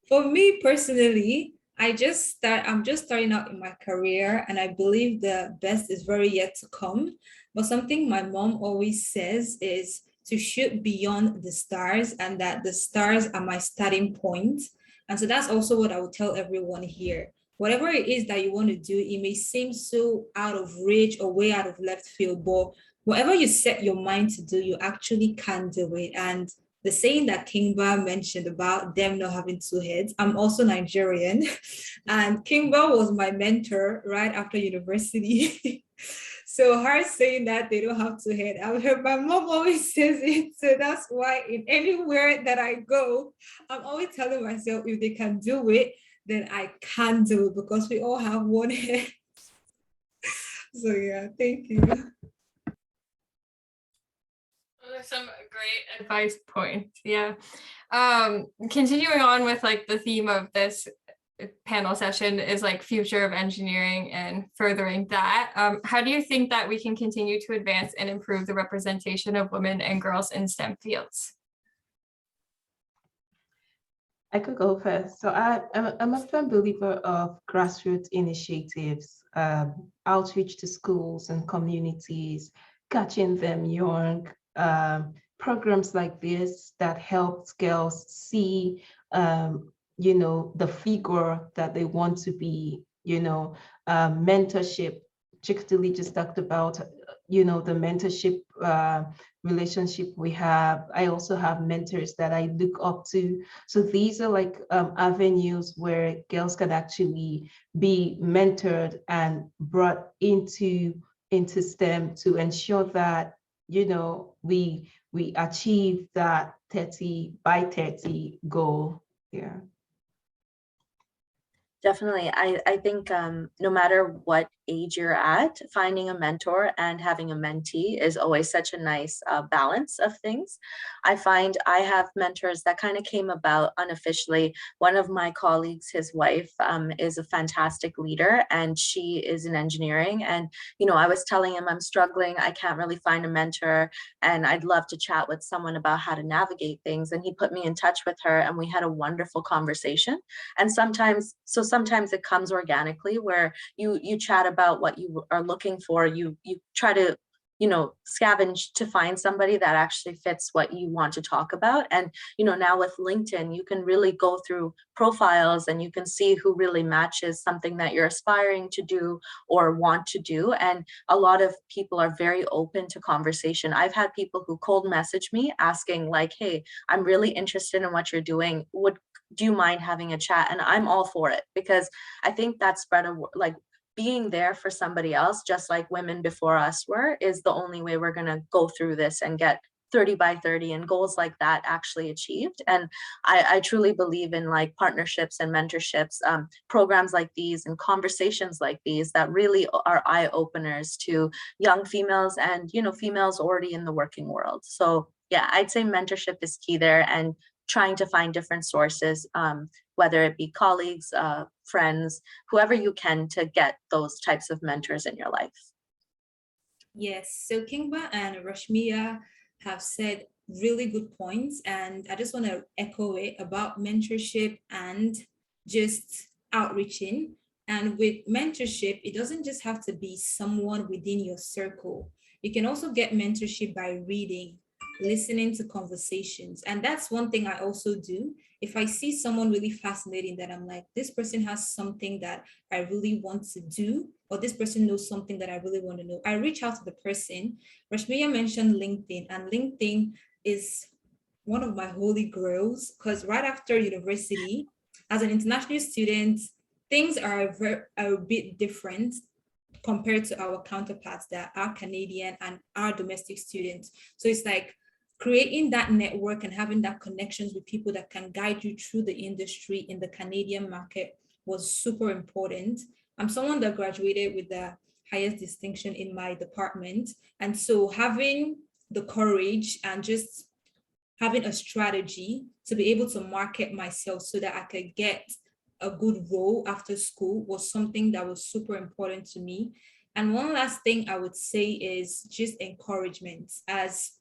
For me personally, I'm just starting out in my career, and I believe the best is very yet to come. But something my mom always says is to shoot beyond the stars, and that the stars are my starting point. And so that's also what I would tell everyone here. Whatever it is that you want to do, it may seem so out of reach or way out of left field, but whatever you set your mind to do, you actually can do it. And the saying that Kingva mentioned about them not having two heads, I'm also Nigerian, and Kingva was my mentor right after university. So her saying that they don't have two heads, I've heard my mom always says it. So that's why in anywhere that I go, I'm always telling myself if they can do it, then I can do it, because we all have one head. So yeah, thank you. Those are some great advice points. Yeah. Continuing on with like the theme of this panel session is like future of engineering and furthering that. How do you think that we can continue to advance and improve the representation of women and girls in STEM fields? I could go first. So I'm a firm believer of grassroots initiatives, outreach to schools and communities, catching them young, programs like this that helps girls see, the figure that they want to be, mentorship. Chickadee just talked about, the mentorship relationship we have. I also have mentors that I look up to. So these are like avenues where girls can actually be mentored and brought into STEM to ensure that, we achieve that 30 by 30 goal. Yeah. Definitely. I think no matter what age you're at, finding a mentor and having a mentee is always such a nice balance of things. I find I have mentors that kind of came about unofficially. One of my colleagues, his wife, is a fantastic leader, and she is in engineering. And, I was telling him I'm struggling. I can't really find a mentor, and I'd love to chat with someone about how to navigate things. And he put me in touch with her, and we had a wonderful conversation. And sometimes it comes organically, where you chat about what you are looking for. You try to scavenge to find somebody that actually fits what you want to talk about. And now with LinkedIn, you can really go through profiles and you can see who really matches something that you're aspiring to do or want to do. And a lot of people are very open to conversation. I've had people who cold message me asking like, hey, I'm really interested in what you're doing. Do you mind having a chat? And I'm all for it, because I think that spread of like being there for somebody else, just like women before us were, is the only way we're going to go through this and get 30 by 30 and goals like that actually achieved. And I truly believe in like partnerships and mentorships, programs like these and conversations like these that really are eye openers to young females and, females already in the working world. So yeah, I'd say mentorship is key there, and trying to find different sources, whether it be colleagues, friends, whoever you can, to get those types of mentors in your life. Yes, so Kingva and Rashmiya have said really good points, and I just want to echo it about mentorship and just outreaching. And with mentorship, it doesn't just have to be someone within your circle. You can also get mentorship by reading. listening to conversations. And that's one thing I also do. If I see someone really fascinating that I'm like, this person has something that I really want to do, or this person knows something that I really want to know, I reach out to the person. Rashmiya mentioned LinkedIn, and LinkedIn is one of my holy grails, because right after university, as an international student, things are a bit different compared to our counterparts that are Canadian and our domestic students. So it's like creating that network and having that connections with people that can guide you through the industry in the Canadian market was super important. I'm someone that graduated with the highest distinction in my department. And so having the courage and just having a strategy to be able to market myself so that I could get a good role after school was something that was super important to me. And one last thing I would say is just encouragement. As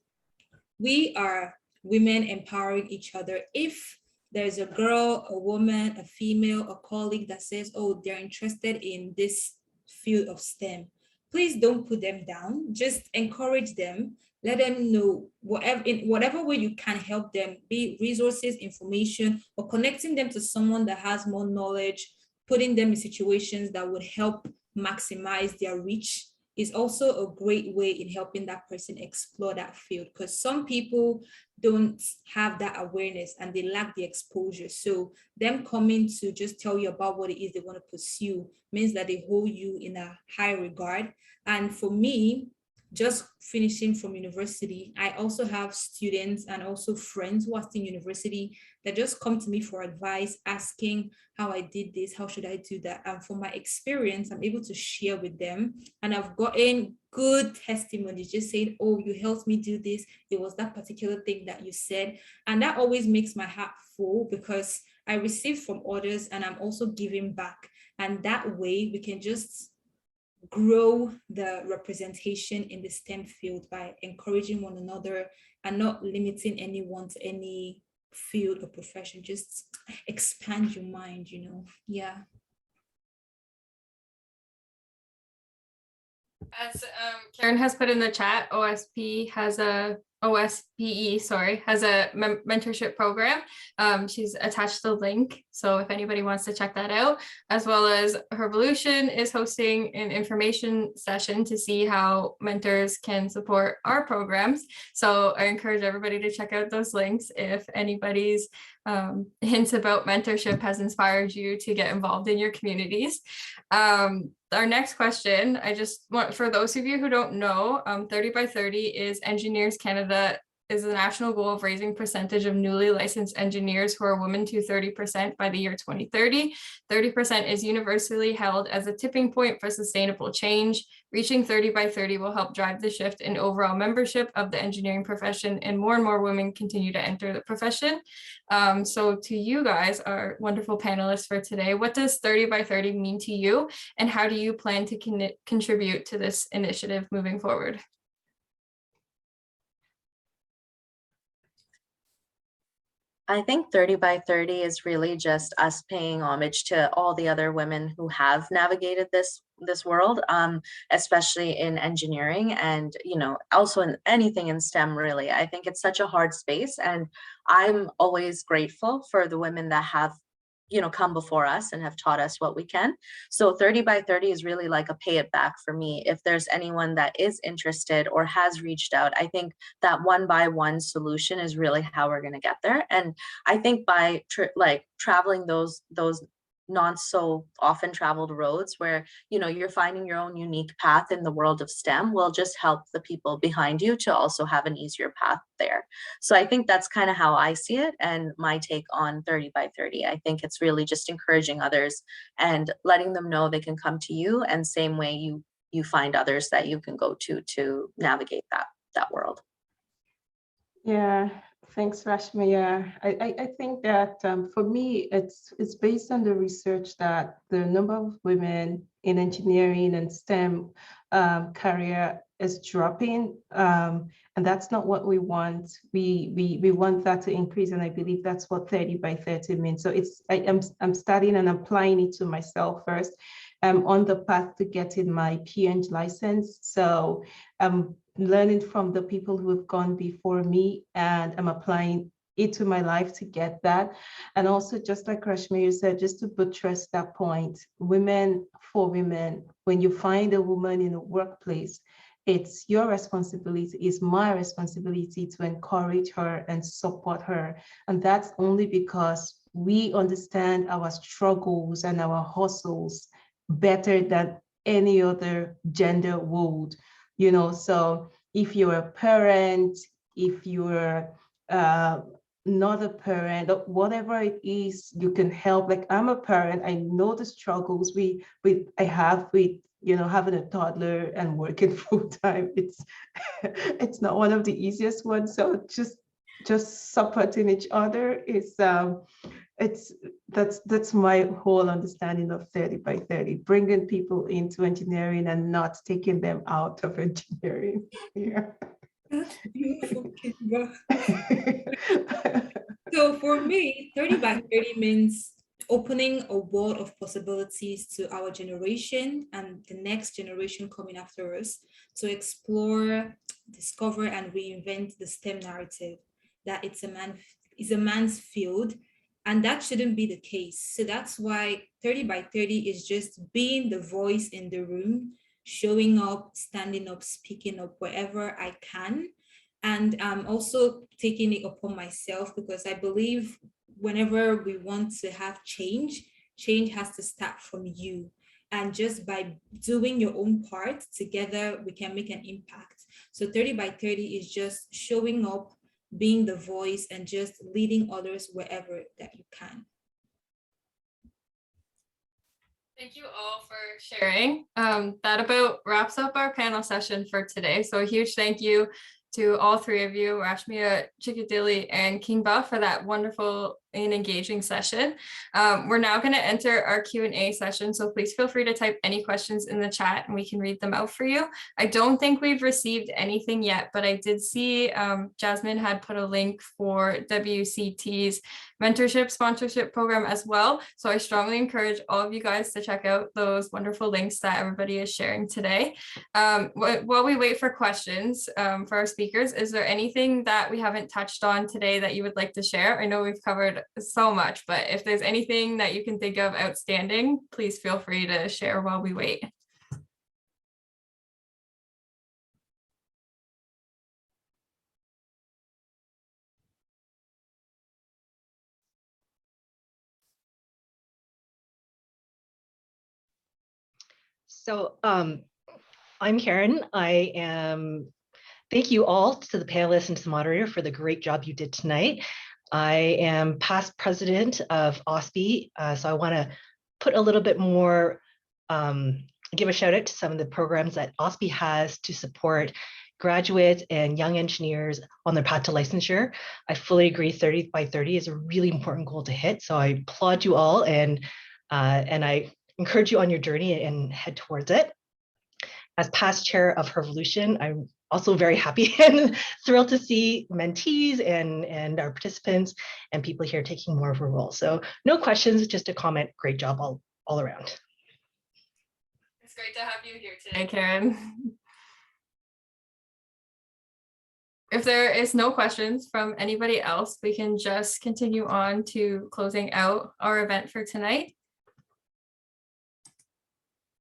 we are women empowering each other, if there's a girl, a woman, a female, a colleague that says, oh, they're interested in this field of STEM, please don't put them down. Just encourage them. Let them know in whatever way you can help them, be resources, information, or connecting them to someone that has more knowledge, putting them in situations that would help maximize their reach is also a great way in helping that person explore that field, because some people don't have that awareness and they lack the exposure. So them coming to just tell you about what it is they want to pursue means that they hold you in a high regard. And for me, just finishing from university, I also have students and also friends who are still in university that just come to me for advice, asking how I did this, how should I do that? And from my experience, I'm able to share with them. And I've gotten good testimonies just saying, oh, you helped me do this. It was that particular thing that you said. And that always makes my heart full because I receive from others and I'm also giving back. And that way we can just grow the representation in the STEM field by encouraging one another and not limiting anyone to any field or profession. Just expand your mind, yeah. As Karen has put in the chat, OSPE has a mentorship program. She's attached the link, so if anybody wants to check that out, as well as Hervolution is hosting an information session to see how mentors can support our programs. So I encourage everybody to check out those links if anybody's hints about mentorship has inspired you to get involved in your communities. Our next question, I just want, for those of you who don't know, 30 by 30 is Engineers Canada is the national goal of raising percentage of newly licensed engineers who are women to 30% by the year 2030. 30% is universally held as a tipping point for sustainable change. Reaching 30 by 30 will help drive the shift in overall membership of the engineering profession, and more women continue to enter the profession. So to you guys, our wonderful panelists for today, what does 30 by 30 mean to you, and how do you plan to contribute to this initiative moving forward? I think 30 by 30 is really just us paying homage to all the other women who have navigated this world, especially in engineering and, also in anything in STEM, really. I think it's such a hard space, and I'm always grateful for the women that have come before us and have taught us what we can. So 30 by 30 is really like a pay it back for me. If there's anyone that is interested or has reached out, I think that one by one solution is really how we're going to get there. And I think by traveling those not so often traveled roads where you're finding your own unique path in the world of STEM will just help the people behind you to also have an easier path there. So I think that's kind of how I see it, and my take on 30 by 30. I think it's really just encouraging others and letting them know they can come to you, and same way you find others that you can go to navigate that world. Yeah, thanks, Rashmi. Yeah, I think that for me, it's based on the research that the number of women in engineering and STEM career is dropping, and that's not what we want. We want that to increase, and I believe that's what 30 by 30 means. So I'm studying and applying it to myself first. I'm on the path to getting my PNG license, so I'm learning from the people who have gone before me, and I'm applying it to my life to get that. And also, just like Rashmi said, just to buttress that point, women for women, when you find a woman in a workplace, it's your responsibility, it's my responsibility to encourage her and support her. And that's only because we understand our struggles and our hustles better than any other gender would, you know. So if you're a parent, if you're not a parent, or whatever it is, you can help. Like, I'm a parent, I know the struggles I have with, you know, having a toddler and working full time. It's not one of the easiest ones. So just supporting each other is that's my whole understanding of 30 by 30, bringing people into engineering and not taking them out of engineering. Yeah. That's beautiful, Kingva. So for me, 30 by 30 means opening a world of possibilities to our generation and the next generation coming after us to explore, discover, and reinvent the STEM narrative that it's a man's field, and that shouldn't be the case. So that's why 30 by 30 is just being the voice in the room, showing up, standing up, speaking up wherever I can. And also taking it upon myself, because I believe whenever we want to have change, change has to start from you. And just by doing your own part together, we can make an impact. So 30 by 30 is just showing up, being the voice, and just leading others wherever that you can. Thank you all for sharing. That about wraps up our panel session for today. So a huge thank you to all three of you, Rashmia, Chickadee, and Kingva, for that wonderful and engaging session. We're now going to enter our Q&A session, so please feel free to type any questions in the chat and we can read them out for you. I don't think we've received anything yet, but I did see Jasmine had put a link for WCT's mentorship sponsorship program as well. So I strongly encourage all of you guys to check out those wonderful links that everybody is sharing today. While we wait for questions for our speakers, is there anything that we haven't touched on today that you would like to share? I know we've covered so much, but if there's anything that you can think of outstanding, please feel free to share while we wait. So I'm Karen. Thank you all to the panelists and to the moderator for the great job you did tonight. I am past president of OSPE, so I want to put a little bit more, give a shout out to some of the programs that OSPE has to support graduates and young engineers on their path to licensure. I fully agree 30 by 30 is a really important goal to hit, so I applaud you all and I encourage you on your journey and head towards it. As past chair of Revolution, I'm also very happy and thrilled to see mentees and our participants and people here taking more of a role. So no questions, just a comment. Great job all around. It's great to have you here today, Karen. If there is no questions from anybody else, we can just continue on to closing out our event for tonight.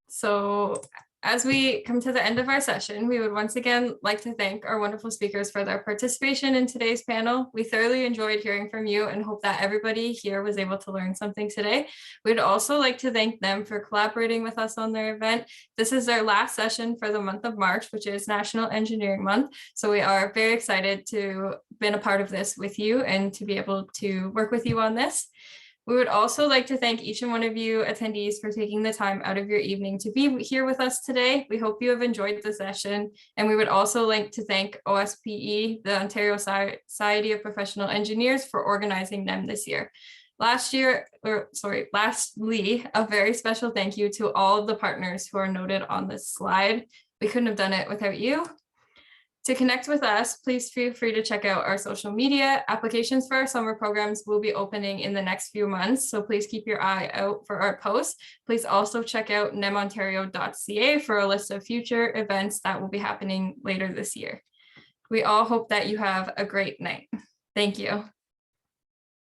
So as we come to the end of our session, we would once again like to thank our wonderful speakers for their participation in today's panel. We thoroughly enjoyed hearing from you and hope that everybody here was able to learn something today. We'd also like to thank them for collaborating with us on their event. This is their last session for the month of March, which is National Engineering Month. So we are very excited to have been a part of this with you and to be able to work with you on this. We would also like to thank each and one of you attendees for taking the time out of your evening to be here with us today. We hope you have enjoyed the session. And we would also like to thank OSPE, the Ontario Society of Professional Engineers, for organizing them this year. Lastly, a very special thank you to all of the partners who are noted on this slide. We couldn't have done it without you. To connect with us, please feel free to check out our social media. Applications for our summer programs will be opening in the next few months, so please keep your eye out for our posts. Please also check out nemontario.ca for a list of future events that will be happening later this year. We all hope that you have a great night. Thank you.